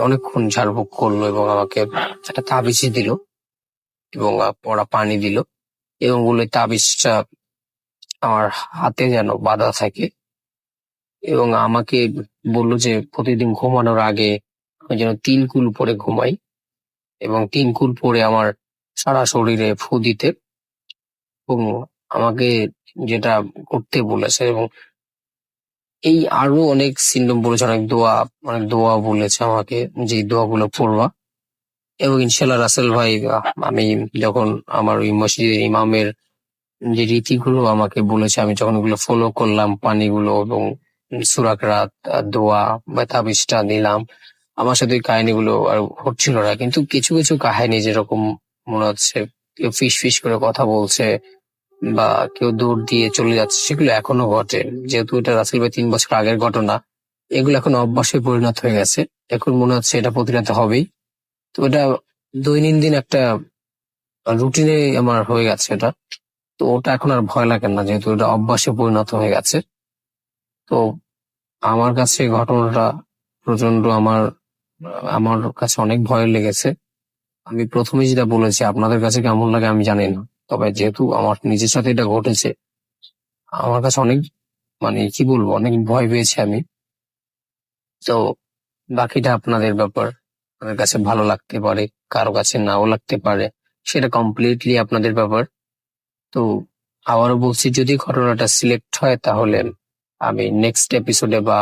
অনেকক্ষণ ঝাড়ফুঁক করলো এবং আমাকে একটা তাবিজ দিল এবং পড়া পানি দিল, এবং বললো তাবিজটা আমার হাতে যেন বাঁধা থাকে, এবং আমাকে বললো যে প্রতিদিন ঘুমানোর আগে আমি যেন 3 কুল পরে ঘুমাই, এবং 3 কুল পরে আমার সারা শরীরে ফু দিতে, এবং আমাকে যেটা করতে বলেছে, এবং এই আরো অনেক সিম্পটম বলেছে, অনেক দোয়া বলেছে আমাকে, যে দোয়াগুলো পড়বা। এবং ইনশাল্লাহ রাসেল ভাই, আমি যখন আমার ওই মসজিদের ইমামের যে রীতিগুলো আমাকে বলেছে, আমি যখন ওগুলো ফলো করলাম, পানিগুলো এবং সূরা কেরাত, দোয়া বা তাবিজটা নিলাম, আমার সাথে ওই কাহিনীগুলো আর হচ্ছিল না। কিন্তু কিছু কিছু কাহিনী, যেরকম মনে হচ্ছে কেউ ফিস ফিস করে কথা বলছে বা কেউ দৌড় দিয়ে চলে যাচ্ছে, সেগুলো এখনো ঘটে। যেহেতু এটা রাসেল ভাই 3 বছর আগের ঘটনা, এগুলো এখন অভ্যাসে পরিণত হয়ে গেছে। এখন মনে হচ্ছে এটা প্রতিনিয়ত হবেই। তো এটা দৈনন্দিন একটা রুটিনে আমার হয়ে গেছে এটা। তো ওটা এখন আর ভয় লাগে না, যেহেতু এটা অভ্যাসে পরিণত হয়ে গেছে। তো আমার কাছে ঘটনাটা প্রচন্ড আমার কাছে অনেক ভয় লেগেছে, আমি প্রথমে যেটা বলেছি আপনাদের কাছে কেমন লাগে আমি জানি না, তবে যেহেতু আমার নিজের সাথে এটা ঘটেছে, আমার কাছে অনেক মানে কি বলবো, অনেক ভয় পেয়েছি আমি। তো বাকিটা আপনাদের ব্যাপার, আপনাদের কাছে ভালো লাগতে পারে, কারো কাছে নাও লাগতে পারে, সেটা কমপ্লিটলি আপনাদের ব্যাপার। তো আবারও বলছি, যদি ঘটনাটা সিলেক্ট হয় তাহলে আমি নেক্সট এপিসোডে বা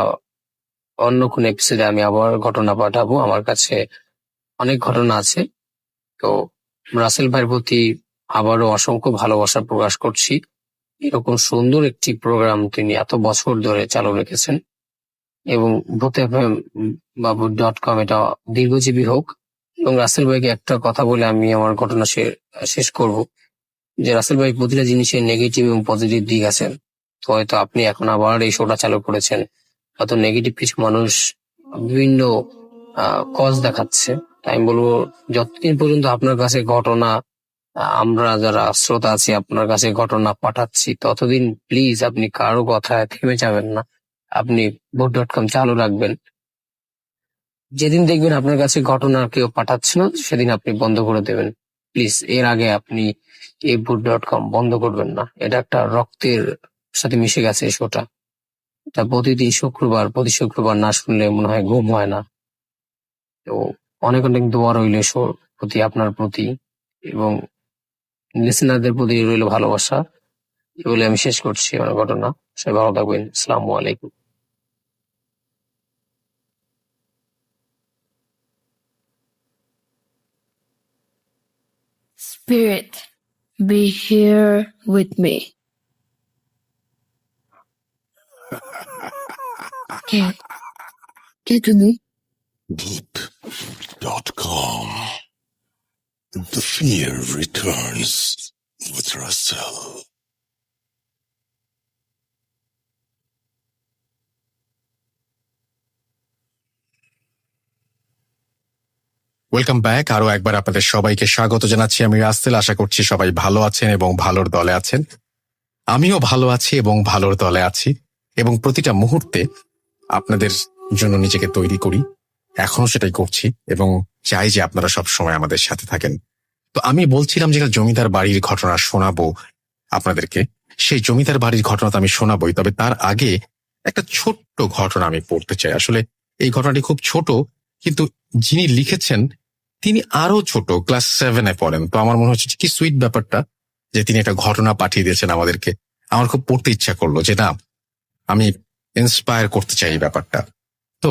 অন্য কোন এপিসোডে আমি আবার ঘটনা পাঠাবো। আমার কাছে অনেক ঘটনা আছে। তো রাসেল ভাইয়ের প্রতি আবারও অসংখ্য ভালোবাসা প্রকাশ করছি। এরকম সুন্দর একটি প্রোগ্রাম তিনি এত বছর ধরে চালু রেখেছেন, এবং ভূত এফএম বা ভূত.com এটা দীর্ঘজীবী হোক। এবং রাসেল ভাইকে একটা কথা বলে আমি আমার ঘটনা শেষ করব, যে রাসেল ভাই প্রতিটা জিনিসের নেগেটিভ এবং পজিটিভ দিক আছে। তো হয়তো আপনি এখন আবার এই শোটা চালু করেছেন, হয়তো নেগেটিভ কিছু মানুষ বিভিন্ন কজ দেখাচ্ছে। তাই আমি বলবো, যতদিন পর্যন্ত আপনার কাছে ঘটনা, আমরা যারা শ্রোতা আছি আপনার কাছে ঘটনা পাঠাচ্ছি, ততদিন প্লিজ আপনি কারো কথায় থেমে যাবেন না। আপনি ভূত.com চালু রাখবেন। যেদিন দেখবেন আপনার কাছে ঘটনা কেউ পাঠাচ্ছে না, সেদিন আপনি বন্ধ করে দেবেন প্লিজ। এর আগে আপনি এই ভূত.com বন্ধ করবেন না। এটা একটা রক্তের সাথে মিশে গেছে এই শোটা। এটা প্রতি শুক্রবার না শুনলে মনে হয় ঘুম হয় না। তো অনেক অনেক দোয়া রইল শোর প্রতি, আপনার প্রতি, এবং লিসেনারদের প্রতি রইল ভালোবাসা। এই বলে আমি শেষ করছি আমার ঘটনা। সবাই ভালো থাকবেন। আসসালামু আলাইকুম। Spirit, be here with me. কে তুমি? Boot.com. The fear returns with Russell. Welcome back. আরো একবার আপনাদের সবাইকে স্বাগত জানাচ্ছি। আমি রাসেল। আশা করছি সবাই ভালো আছেন এবং ভালোর দলে আছেন। আমিও ভালো আছি এবং ভালোর দলে আছি, এবং প্রতিটা মুহূর্তে আপনাদের জন্য নিজেকে তৈরি করি, এখনো সেটাই করছি, এবং চাই যে আপনারা সব সময় আমাদের সাথে থাকেন। তো আমি বলছিলাম যে জমিদার বাড়ির ঘটনা শোনাবো আপনাদেরকে। সেই জমিদার বাড়ির ঘটনা তো আমি শোনাবোই, তবে তার আগে একটা ছোট্ট ঘটনা আমি পড়তে চাই। আসলে এই ঘটনাটি খুব ছোট, কিন্তু যিনি লিখেছেন তিনি আরো ছোট, ক্লাস 7-এ পড়েন। তো আমার মনে হচ্ছে কি সুইট ব্যাপারটা, যে তিনি একটা ঘটনা পাঠিয়ে দিয়েছেন আমাদেরকে। আমার খুব পড়তে ইচ্ছা করলো, যে না, আমি ইন্সপায়ার করতে চাই এই ব্যাপারটা। তো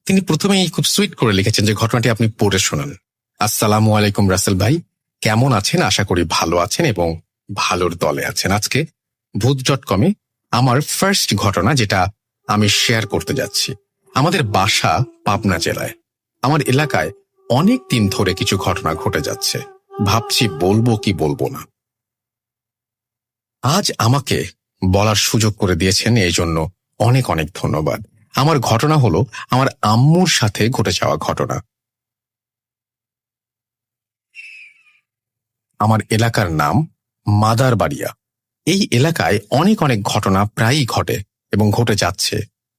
তিনি প্রথমেই খুব সুইট করে লিখেছেন যে ঘটনাটি আপনি পড়ে শোনান। আসসালামু আলাইকুম রাসেল ভাই, কেমন আছেন? আশা করি ভালো আছেন এবং ভালোর দলে আছেন। আজকে ভূত.com-এ আমার ফার্স্ট ঘটনা যেটা আমি শেয়ার করতে যাচ্ছি। আমাদের বাসা পাবনা জেলায়। আমার এলাকায় অনেক দিন ধরে কিছু ঘটনা ঘটে যাচ্ছে, ভাবছি বলবো কি বলবো না। আজ আমাকে বলার সুযোগ করে দিয়েছেন, এই জন্য অনেক অনেক ধন্যবাদ। আমার ঘটনা হলো আমার আম্মুর সাথে ঘটে যাওয়া ঘটনা। আমার এলাকার নাম মাদারবাড়িয়া। এই এলাকায় অনেক অনেক ঘটনা প্রায়ই ঘটে এবং ঘটে যাচ্ছে।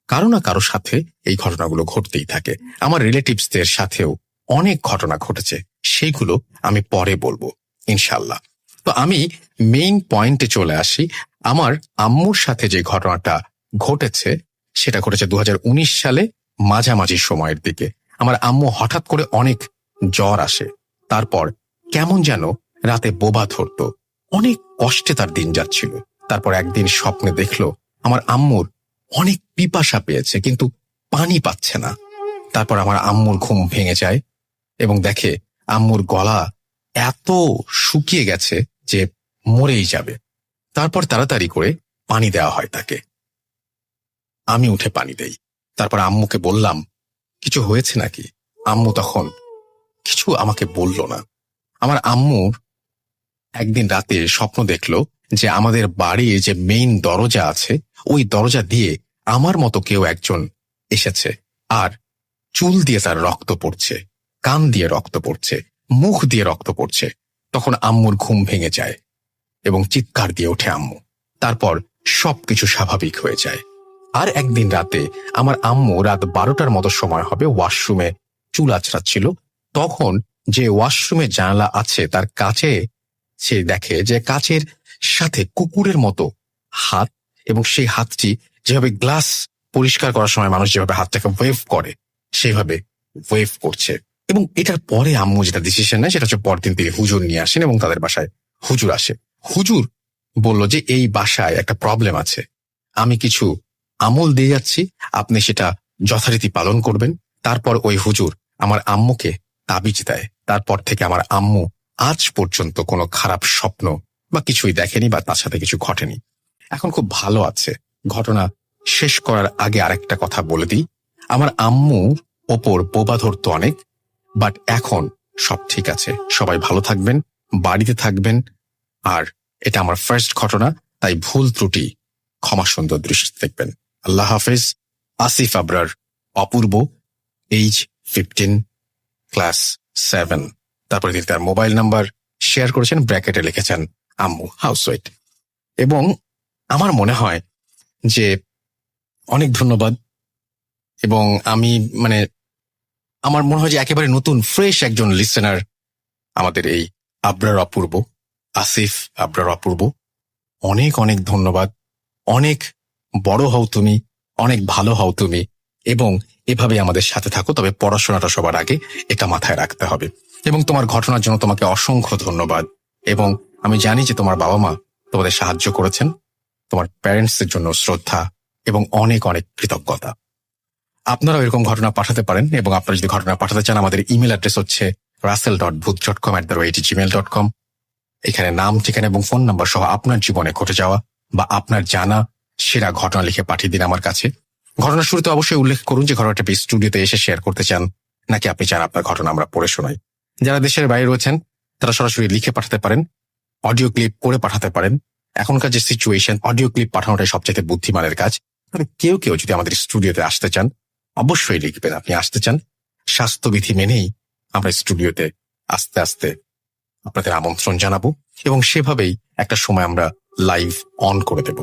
কারো না কারো সাথে এই ঘটনাগুলো ঘটতেই থাকে। আমার রিলেটিভসদের সাথেও অনেক ঘটনা ঘটেছে, সেগুলো আমি পরে বলবো ইনশাল্লাহ। তো আমি মেইন পয়েন্টে চলে আসি। আমার আম্মুর সাথে যে ঘটনাটা ঘটেছে সেটা ঘটেছে 2019 সালে মাঝামাঝি সময়ের দিকে। আমার আম্মু হঠাৎ করে অনেক জ্বর আসে, তারপর কেমন যেন রাতে বোবা ধরতো। অনেক কষ্টে তার দিন যাচ্ছিল। তারপর একদিন স্বপ্নে দেখলো আমার আম্মুর অনেক পিপাসা পেয়েছে, কিন্তু পানি পাচ্ছে না। তারপর আমার আম্মুর ঘুম ভেঙে যায় এবং দেখে আম্মুর গলা এত শুকিয়ে গেছে যে মরেই যাবে। তারপর তাড়াতাড়ি করে পানি দেওয়া হয় তাকে। আমি উঠে পানি দেই। তারপর আম্মুকে বললাম কিছু হয়েছে নাকি। আম্মু তখন কিছু আমাকে বলল না। আমার আম্মুর একদিন রাতে স্বপ্ন দেখলো যে আমাদের বাড়ির যে মেইন দরজা আছে, ওই দরজা দিয়ে আমার মতো কেউ একজন এসেছে, আর চুল দিয়ে তার রক্ত পড়ছে, কান দিয়ে রক্ত পড়ছে, মুখ দিয়ে রক্ত পড়ছে। তখন আম্মুর ঘুম ভেঙে যায় এবং চিৎকার দিয়ে ওঠে আম্মু। তারপর সবকিছু স্বাভাবিক হয়ে যায়। আর একদিন রাতে আমার আম্মু রাত 12টার মতো সময় হবে, ওয়াশরুমে চুল আঁচড়াচ্ছিল। তখন যে ওয়াশরুমের জানালা আছে তার কাছে সে দেখে যে কাচের সাথে কুকুরের মতো হাত, এবং সেই হাতটি যেভাবে গ্লাস পরিষ্কার করার সময় মানুষ যেভাবে হাতটাকে ওয়েভ করে সেইভাবে ওয়েভ করছে। এবং এটার পরে আম্মু যেটা ডিসিশন নেয় সেটা হচ্ছে পরদিন তিনি হুজুর নিয়ে আসেন এবং তাদের বাসায় হুজুর আসে। হুজুর বলল যে এই বাসায় একটা প্রবলেম আছে, আমি কিছু আমল দিয়ে যাচ্ছি, আপনি সেটা যথারীতি পালন করবেন। তারপর ওই হুজুর আমার আম্মুকে তাবিজ দেয়। তারপর থেকে আমার আম্মু আজ পর্যন্ত কোনো খারাপ স্বপ্ন বা কিছুই দেখেনি বা তার সাথে কিছু ঘটেনি, এখন খুব ভালো আছে। ঘটনা শেষ করার আগে আরেকটা কথা বলে দিই, আমার আম্মুর ওপর বোবা ধরতো অনেক, বাট এখন সব ঠিক আছে। সবাই ভালো থাকবেন, বাড়িতে থাকবেন। আর এটা আমার ফার্স্ট ঘটনা, তাই ভুল ত্রুটি ক্ষমা সুন্দর দৃষ্টি দেখবেন। আল্লাহ হাফেজ। আসিফ আবরার, অপূর্ব, এইজ 15, ক্লাস 7। তারপরে তিনি তার মোবাইল নাম্বার শেয়ার করেছেন, ব্র্যাকেটে লিখেছেন আম্মু হাউসওয়াইফ। এবং আমার মনে হয় যে অনেক ধন্যবাদ। এবং আমি আমার মনে হয় যে একেবারে নতুন ফ্রেশ একজন লিসেনার আমাদের এই আবরার অপূর্ব, আসিফ আবরার অপূর্ব। অনেক অনেক ধন্যবাদ। অনেক বড় হও তুমি, অনেক ভালো হও তুমি, এবং এভাবে আমাদের সাথে থাকো। তবে পড়াশোনাটা সবার আগে, এটা মাথায় রাখতে হবে। এবং তোমার ঘটনার জন্য তোমাকে অসংখ্য ধন্যবাদ। এবং আমি জানি যে তোমার বাবা মা তোমাদের সাহায্য করেছেন। তোমার প্যারেন্টসের জন্য শ্রদ্ধা এবং অনেক অনেক কৃতজ্ঞতা। আপনারাও এরকম ঘটনা পাঠাতে পারেন, এবং আপনারা যদি ঘটনা পাঠাতে চান আমাদের ইমেল অ্যাড্রেস হচ্ছে russell.booth.com@gmail.com। এখানে নাম, ঠিকানা এবং ফোন নাম্বার সহ আপনার জীবনে ঘটে যাওয়া বা আপনার জানা সেরা ঘটনা লিখে পাঠিয়ে দিন আমার কাছে। ঘটনার শুরুতে অবশ্যই উল্লেখ করুন যে ঘটনাটা স্টুডিওতে এসে শেয়ার করতে চান, নাকি আপনি চান আপনার ঘটনা আমরা পড়ে শোনাই। যারা দেশের বাইরে রয়েছেন তারা সরাসরি লিখে পাঠাতে পারেন, অডিও ক্লিপ করে পাঠাতে পারেন। এখনকার যে সিচুয়েশন, অডিও ক্লিপ পাঠানোটাই সবচেয়ে বুদ্ধিমানের কাজ। তবে কেউ কেউ যদি আমাদের স্টুডিওতে আসতে চান অবশ্যই লিখবেন আপনি আসতে চান। স্বাস্থ্যবিধি মেনেই আমরা স্টুডিওতে আস্তে আস্তে আপনাদের আমন্ত্রণ জানাবো, এবং সেভাবেই একটা সময় আমরা লাইভ অন করে দেব।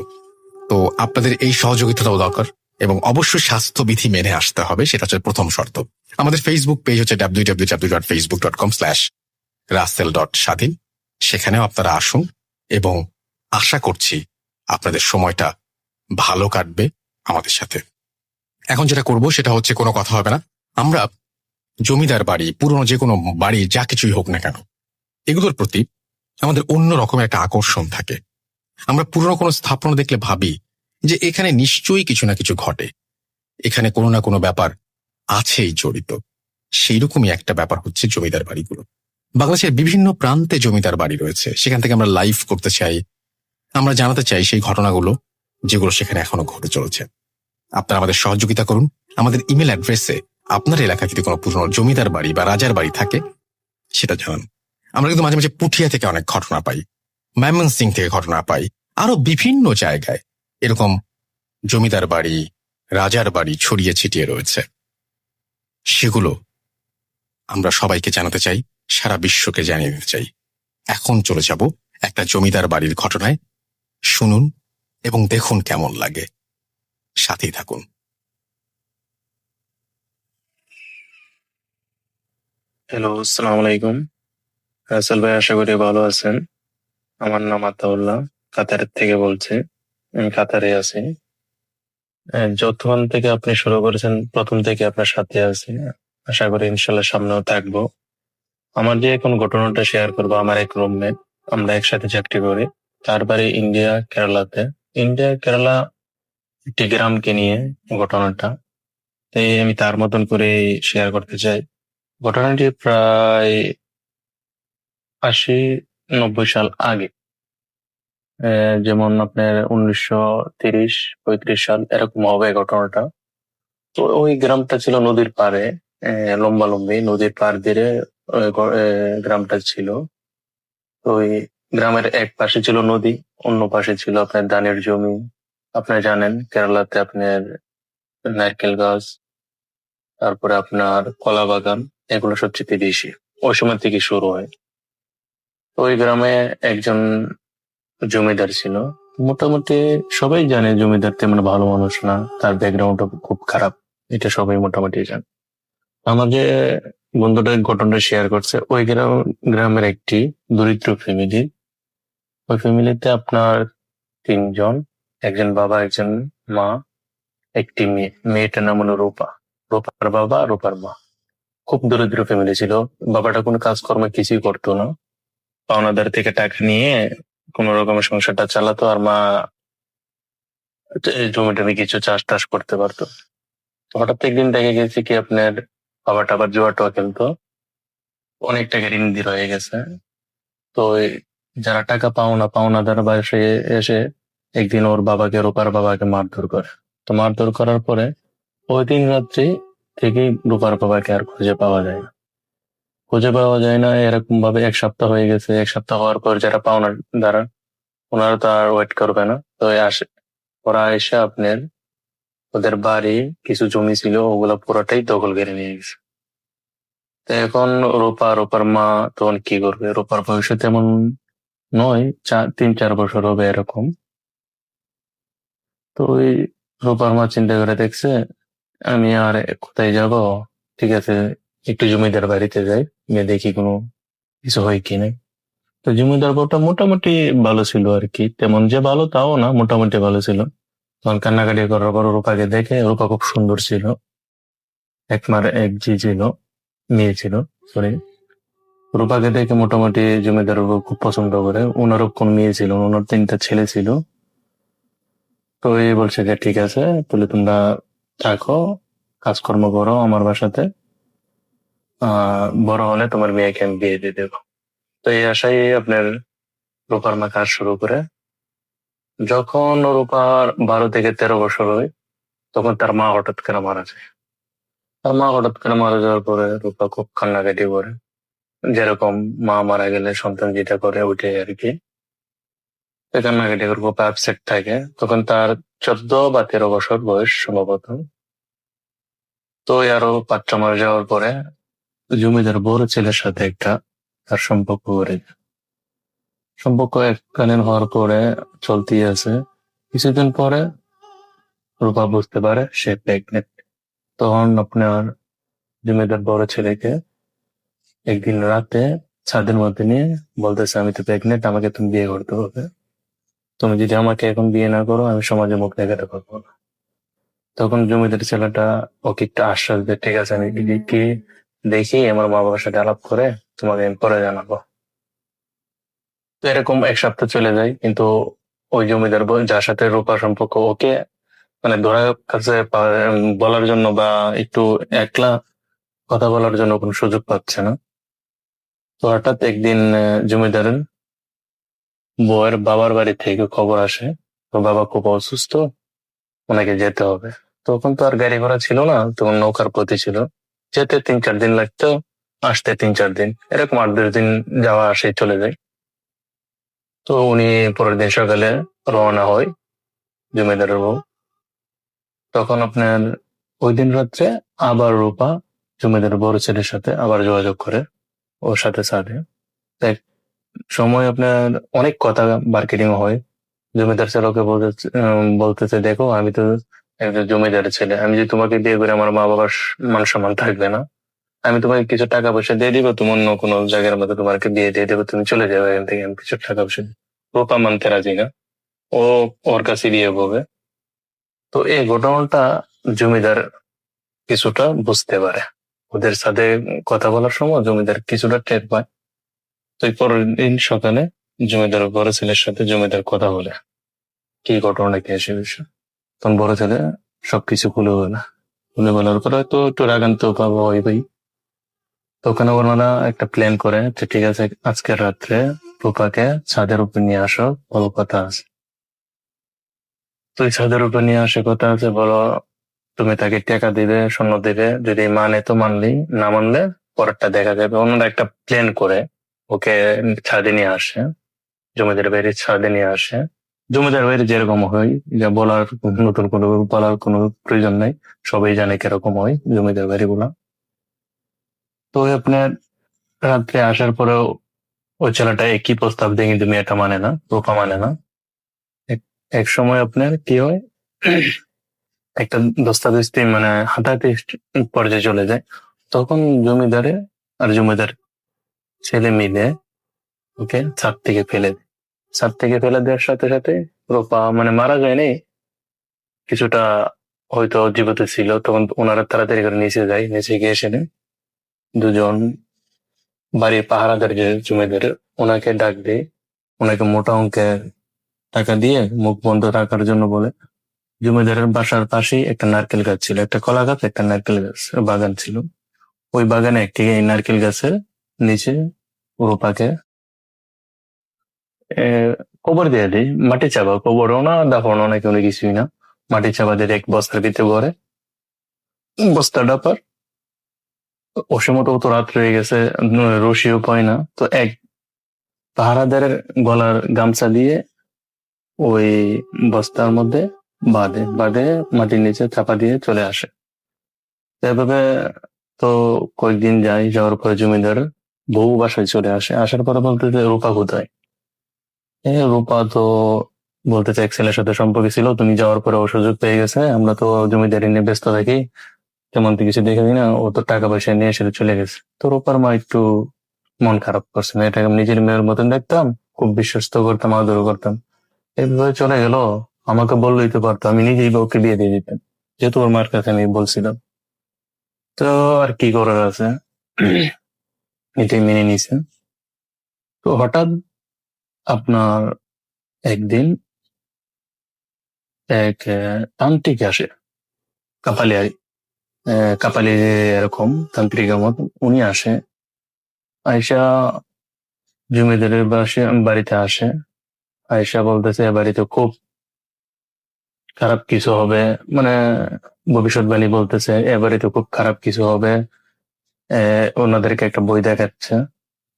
তো আপনাদের এই সহযোগিতাটাও দরকার, এবং অবশ্যই স্বাস্থ্যবিধি মেনে আসতে হবে, সেটা হচ্ছে প্রথম শর্ত। আমাদের ফেসবুক পেজ হচ্ছে www.facebook.com/russell.স্বাধীন। সেখানেও আপনারা আসুন, এবং আশা করছি আপনাদের সময়টা ভালো কাটবে আমাদের সাথে। এখন যেটা করব সেটা হচ্ছে, কোনো কথা হবে না। আমরা জমিদার বাড়ি, পুরনো যে কোনো বাড়ি, যা কিছুই হোক না কেন, এগুলোর প্রতি আমাদের অন্য রকমের একটা আকর্ষণ থাকে। আমরা পুরনো কোনো স্থাপনা দেখলে ভাবি যে এখানে নিশ্চয়ই কিছু না কিছু ঘটে, এখানে কোনো না কোনো ব্যাপার আছেই জড়িত। সেই রকমই একটা ব্যাপার হচ্ছে জমিদার বাড়িগুলো। বাংলাদেশের বিভিন্ন প্রান্তে জমিদার বাড়ি রয়েছে, সেখান থেকে আমরা লাইভ করতে চাই, আমরা জানাতে চাই সেই ঘটনাগুলো যেগুলো সেখানে এখনো ঘটে চলেছে। আপনারা আমাদের সহযোগিতা করুন। আমাদের ইমেল অ্যাড্রেসে আপনার এলাকায় যদি কোনো পুরনো জমিদার বাড়ি বা রাজার বাড়ি থাকে সেটা জানান। আমরা কিন্তু মাঝে মাঝে পুঠিয়া থেকে অনেক ঘটনা পাই, ময়মনসিং থেকে ঘটনা পাই, আরো বিভিন্ন জায়গায় এরকম জমিদার বাড়ি, রাজার বাড়ি ছড়িয়ে ছিটিয়ে রয়েছে। সেগুলো আমরা সবাইকে জানাতে চাই, সারা বিশ্বকে জানিয়ে দিতে চাই। এখন চলে যাব একটা জমিদার বাড়ির ঘটনায়। শুনুন এবং দেখুন কেমন লাগে, সাথেই থাকুন। হ্যালো, আসসালামু আলাইকুম। রাসেল ভাই, আশা করি ভালো আছেন। আমার নাম আতাউল্লাহ, কাতারের থেকে বলছি। আমি কাতারে আছি। যতক্ষণ থেকে আপনি শুরু করেছেন প্রথম থেকে আপনার সাথে আছি, আশা করি ইনশাল্লাহ সামনেও থাকবো। আমার যে এখন ঘটনাটা শেয়ার করবো, আমার এক রুমমেট, আমরা একসাথে চাকরি করি। তার বাড়ি ইন্ডিয়া, কেরালাতে। ইন্ডিয়া কেরালা একটি গ্রামকে নিয়ে ঘটনাটা, তাই আমি তার মতন করে শেয়ার করতে চাই। ঘটনাটি প্রায় 80-90 সাল আগে, যেমন আপনার 1930-35 সাল এরকম হবে ঘটনাটা। তো ওই গ্রামটা ছিল নদীর পাড়ে, লম্বালম্বি নদীর পাড় দিয়ে গ্রামটা ছিল। তো ওই গ্রামের এক পাশে ছিল নদী, অন্য পাশে ছিল আপনার ধানের জমি। আপনার জানেন কেরালাতে আপনার নারকেল গাছ, তারপরে আপনার কলা বাগান, এগুলো সবচেয়ে বেশি ওই সময় থেকে শুরু হয়। তো ওই গ্রামে একজন জমিদার ছিল। মোটামুটি সবাই জানে জমিদার তেমন ভালো মানুষ না, তার ব্যাকগ্রাউন্ডটা খুব খারাপ, এটা সবাই মোটামুটি জানে। আমার যে বন্ধুটা ঘটনাটা শেয়ার করছে ওই গ্রামের একটি দরিদ্র ফ্যামিলি। ওই ফ্যামিলিতে আপনার তিনজন, একজন বাবা, একজন মা, একটি মেয়ে। মেয়েটার নাম হলো রূপা। রূপার বাবা, রূপার মা। খুব দরিদ্র ফ্যামিলি ছিল। বাবাটা কোনো কাজকর্ম কিছুই করতো না, পাওনাদার থেকে টাকা নিয়ে কোন রকমের সংসারটা চালাতো, আর মা জমি টমি কিছু চাষ টাস করতে পারতো। তো হঠাৎ একদিন দেখে গেছে কি আপনার বাবাটা আবার জুয়া টুয়া খেলতো, অনেক টাকা ঋণী হয়ে গেছে। তো যারা টাকা পাওনাদার বাসে এসে একদিন ওর বাবাকে, রূপার বাবাকে মারধর করে। তো মারধর করার পরে ওই দিন রাত্রি থেকে রূপার বাবাকে আর খুঁজে পাওয়া যায় না। খুঁজে পাওয়া যায় না, এরকম ভাবে 1 সপ্তাহ হয়ে গেছে। 1 সপ্তাহ হওয়ার পর যারা পাওনাদার ওনারা তো আর ওয়েট করবে না, তো ওরা এসে আপনার ওদের বাড়ি কিছু জমি ছিল ওগুলা পুরোটাই দখল করে নিয়ে গেছে। তো এখন রূপার মা তখন কি করবে? রূপার বয়স তেমন নয়, 3-4 বছর হবে এরকম। তো ওই রূপার মা চিন্তা করে দেখছে আমি আর কোথায় যাব, ঠিক আছে একটু জমিদার বাড়িতে যাই, গিয়ে দেখি কোনো কিছু হয় কিনা। তো জমিদার বউটা মোটামুটি ভালো ছিল আর কি, তেমন যে ভালো তাও না, মোটামুটি ভালো ছিল। তখন কান্নাকাটি করার পর রূপাকে দেখে, রূপা খুব সুন্দর ছিল, এক জি ছিল, মেয়ে ছিল, সরি। রূপাকে দেখে মোটামুটি জমিদার বাবু খুব পছন্দ করে। ওনারও কোন মেয়ে ছিল, ওনার 3টা ছেলে ছিল। তো এই বলছে যে ঠিক আছে তাহলে তোমরা থাকো, কাজকর্ম করো আমার বাসাতে, বড় হলে তোমার মেয়েকে আমি বিয়ে দিয়ে দেবো। তো এই আশায় আপনার রূপার মা কাজ শুরু করে। যখন রূপার 12 থেকে 13 বছর হয় তখন তার মা হঠাৎ করে মারা যায়। তার মা হঠাৎ করে মারা যাওয়ার পরে রূপা খুব কান্নাকাটি করে, যেরকম মা মারা গেলে সন্তান যেটা করে ওইটাই আর কি। তো কান্নাকাটি করে খুব আপসেট থাকে। তখন তার 14 বা 13 বছর বয়স সম্ভবত। তো আরো বাচ্চা মারা যাওয়ার পরে জমিদার বড় ছেলের সাথে একটা তার সম্পর্ক করে যায়। সম্পর্ক এককালীন হওয়ার পরে চলতেই আছে। কিছুদিন পরে রূপা বুঝতে পারে সে প্রেগনেন্ট। তখন আপনার জমিদার বড় ছেলেকে একদিন রাতে ছাদের মধ্যে নিয়ে বলতেছে আমি তো প্রেগনেন্ট, আমাকে তুমি বিয়ে করতে হবে। তুমি যদি আমাকে এখন বিয়ে না করো আমি সমাজে মুখ দেখাতে পারবো না। তখন জমিদার ছেলেটা ওকে একটা আশ্বাস দেয়, ঠিক আছে আমি কি দেখি আমার মা বাবার সাথে আলাপ করে তোমাকে আমি পরে জানাবো। তো এরকম 1 সপ্তাহ চলে যায়, কিন্তু ওই জমিদার যার সাথে রূপা সম্পর্ক, ওকে মানে ধরার কাছে বলার জন্য বা একটু একলা কথা বলার জন্য কোনো সুযোগ পাচ্ছে না। তো হঠাৎ একদিন জমিদারের বউয়ের বাবার বাড়ি থেকে খবর আসে তো বাবা খুব অসুস্থ, ওনাকে যেতে হবে। তখন তো আর গাড়ি ঘোড়া ছিল না, তখন নৌকার প্রতি ছিল। যেতে 3-4 দিন লাগতো, আসতে 3-4 দিন, এরকম 8-10 দিন যাওয়া আসে চলে যায়। তো উনি পরের দিন সকালে রওনা হয় জমিদারের বউ। তখন আপনার ওই দিন রাত্রে আবার রূপা জমিদার বড় ছেলের সাথে আবার যোগাযোগ করে ওর সাথে সাথে এক সময় আপনার অনেক কথা মার্কেটিং হয়। জমিদার ছেলেকে বলতেছে দেখো আমি তো একজন জমিদারের ছেলে, আমি যদি তোমাকে বিয়ে করে আমার মা বাবার মান সম্মান থাকবে না। আমি তোমাকে কিছু টাকা পয়সা দিয়ে দিব, তুমি অন্য কোনো জায়গার মধ্যে তোমাকে বিয়ে দিয়ে দেবো, তুমি চলে যাবে এখান থেকে, আমি কিছু টাকা পয়সা দিবো। রূপা মানতে রাজি না, ও ওর কাছে বিয়ে হবে। তো এই ঘটনাটা জমিদার কিছুটা বুঝতে পারে, ওদের সাথে কথা বলার সময় জমিদার কিছুটা টের পায়। তো এই পরের দিন সকালে জমিদার বড় ছেলের সাথে জমিদার কথা বলে কি ঘটনাটা কি এসে বিষয়। তখন বড় ছেলে সবকিছু খুলে বলে, খুলে বলার পরে তো একটু রাগান্ত পাবো ওই ভাই। তো ওখানে ওনারা একটা প্ল্যান করে যে ঠিক আছে আজকের রাত্রে রূপাকে ছাদের উপর নিয়ে আসো, বড় কথা আছে। তো এই ছাদের উপর নিয়ে আসে কথা আছে, বলো তুমি তাকে টাকা দিবে, স্বর্ণ দিবে, যদি মানে তো মানলি, না মানলে পরেরটা দেখা যাবে। ওনারা একটা প্ল্যান করে ওকে ছাদে নিয়ে আসে, জমিদার বাড়ির ছাদে নিয়ে আসে। জমিদার বাড়ি যেরকম হয়, যা বলার নতুন কোনো বলার কোনো প্রয়োজন নাই, সবাই জানে কিরকম হয় জমিদার বাড়ি গুলা। তো আপনার রাত্রে আসার পরেও ওই ছেলেটা একই প্রস্তাব দিয়ে কিন্তু মেয়েটা মানে না, রূপা মানে না। এক সময় আপনার কি হয়, একটা দস্তাবেজ মানে হাতাহাতি পর্যায়ে চলে যায়। তখন জমিদারে আর জমিদার ছেলে মিলে ওকে ছাদ থেকে ফেলে দেয়। ছাদ থেকে ফেলে দেওয়ার সাথে সাথে রূপা মানে মারা যায়নি, কিছুটা হয়তো জীবিত ছিল। তখন ওনারা তাড়াতাড়ি করে নিচে যায়, নিচে গিয়ে এসে দুজন বাড়ির পাহারাদার যে জমিদার ওনাকে ডাক দেয়, ওনাকে মোটা অঙ্কের টাকা দিয়ে মুখ বন্ধ রাখার জন্য বলে। জমিদারের বাসার পাশেই একটা নারকেল গাছ ছিল, একটা কলা গাছ, একটা নারকেল গাছ বাগান ছিল। ওই বাগানে একটি এই নারকেল গাছের নিচে রূপাকে কবর দিয়ে দেয়, মাটি চাপা, কবরও না, দাফনও না, কোনো কিছুই না, মাটি চাপা দিয়ে এক বস্তার ভিতরে ঘরে বস্তাটা পর অসমত তো রাত রয়ে গেছে, রশিও পায় না, তো এক পাহারাদারের গলার গামছা দিয়ে ওই বস্তার মধ্যে বাঁধে বাঁধে মাটির নিচে চাপা দিয়ে চলে আসে। এভাবে তো কয়েকদিন যায়, যাওয়ার পরে জমিদার বউ বাসায় চলে আসে। আসার পরে বলতে যে রূপা কোথায়? রূপা তো বলতেছে এক ছেলের সাথে সম্পর্ক ছিল, তুমি যাওয়ার পরে ও সুযোগ পেয়ে গেছে, আমরা তো জমিদারি নিয়ে ব্যস্ত থাকি, তেমন তো কিছু দেখে না, ও তো টাকা পয়সা নিয়ে এসে চলে গেছে। তো রূপার মা একটু মন খারাপ করছে না, এটাকে নিজের মেয়ের মতন দেখতাম, খুব বিশ্বস্ত করতাম, আদর করতাম, এইভাবে চলে গেল। আমাকে বললেই তো পারতো, আমি নিজেই ওকে বিয়ে দিয়ে দিতাম, যেহেতু ওর মার কাছে আমি বলছিলাম। তো আর কি করার আছে, এটাই মেনে নিছে। তো হঠাৎ আপনার একদিন এক তান্ত্রিক আসে, কাপালি কাপালি এরকম তান্ত্রিকের মত উনি আসে, আয়সা জমিদারের বাড়িতে আসে। আয়সা বলতেছে এ বাড়িতে খুব খারাপ কিছু হবে, মানে ভবিষ্যৎবাণী বলতেছে এ বাড়িতে খুব খারাপ কিছু হবে। ওনাদেরকে একটা বই দেখাচ্ছে।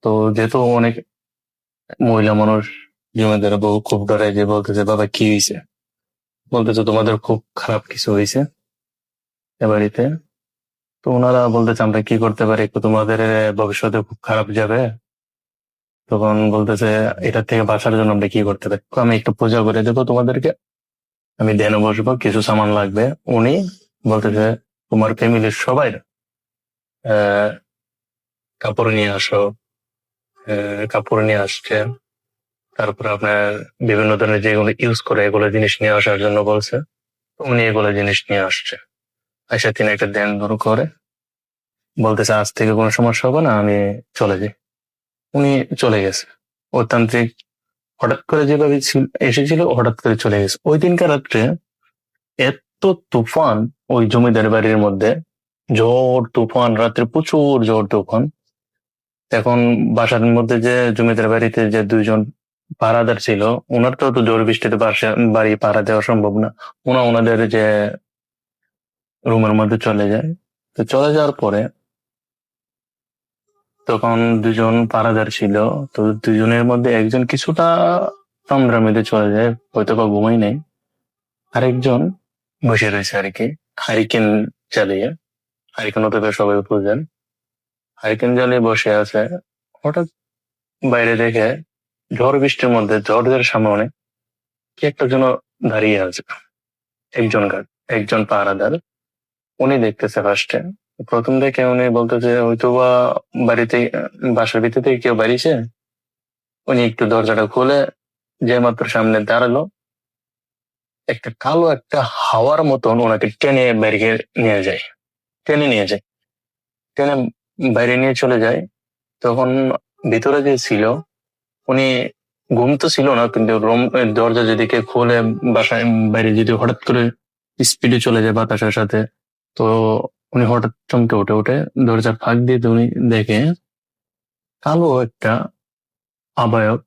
তো যেহেতু অনেক মহিলা মানুষ, জমিদার বউ খুব ডরে, যে বলতেছে বাবা কি হয়েছে? বলতেছে তোমাদের খুব খারাপ কিছু হয়েছে এ বাড়িতে। তো ওনারা বলতেছে আমরা কি করতে পারি, একটু তোমাদের ভবিষ্যতে খুব খারাপ যাবে। তখন বলতেছে এটার থেকে বাঁচার জন্য আমরা কি করতে পারি? আমি একটু পূজা করে দেবো তোমাদেরকে, আমি ধ্যানে বসবো, কিছু সামান লাগবে। উনি বলতেছে তোমার ফ্যামিলির সবাই কাপড় নিয়ে আসো। কাপড় নিয়ে আসছে, তারপরে আপনার বিভিন্ন ধরনের যেগুলো ইউজ করে এগুলো জিনিস নিয়ে আসার জন্য বলছে। উনি এগুলো জিনিস নিয়ে আসছে, এসে তিনি একটা ধ্যান শুরু করে বলতেছে আজ থেকে কোনো সমস্যা হবে না, আমি চলে যাই। উনি চলে গেছে। ও তান্ত্রিক হঠাৎ করে যেভাবে এসেছিল হঠাৎ করে চলে গেছে। ওই দিনকার রাত্রে এত তুফান ওই জমিদার বাড়ির মধ্যে, ঝড় তুফান, রাত্রে প্রচুর ঝড় তুফান। এখন বাসার মধ্যে যে জমিদার বাড়িতে যে দুইজন পাহারাদার ছিল, ওনার তো ঝড় বৃষ্টিতে বাড়ি পাহারা দেওয়া সম্ভব না। ওনাদের যে রুমের মধ্যে চলে যায়। তো চলে যাওয়ার পরে তখন দুজন পাহারাদার ছিল, তো দুজনের মধ্যে একজন কিছুটা তন্দ্রামিতে চলে যায়, হয়তো বা ঘুমাই নাই। আরেকজন বসে রয়েছে আর কি, হারিকেন জ্বালিয়ে, হারিকেন অথবা সবাই বুঝেন, হারিকেন জ্বালিয়ে বসে আছে। হঠাৎ বাইরে দেখে ঝড় বৃষ্টির মধ্যে ঝড়ের সামনে কি একটা যেন দাঁড়িয়ে আছে, একজন পাহারাদার। উনি দেখতেছে ফার্স্টে, প্রথম দেখে উনি বলতেছে হয়তো বা বাড়িতে, বাসার ভিতর থেকে কেউ বাড়িছে। উনি একটু দরজাটা খুলে যে মাত্র সামনে দাঁড়ালো, একটা কালো একটা হাওয়ার মতন ওনাকে টেনে বাইরে নিয়ে যায়, টেনে বাইরে নিয়ে চলে যায়। তখন ভিতরে যে ছিল উনি ঘুম তো ছিল না, কিন্তু দরজা যেদিকে খুলে বাসায় বাইরে যদি হঠাৎ করে স্পিডে চলে যায় বাতাসের সাথে, তো উনি হঠাৎ চমকে উঠে দরজার ফাঁক দিয়ে উনি দেখে কালো একটা আবায়ক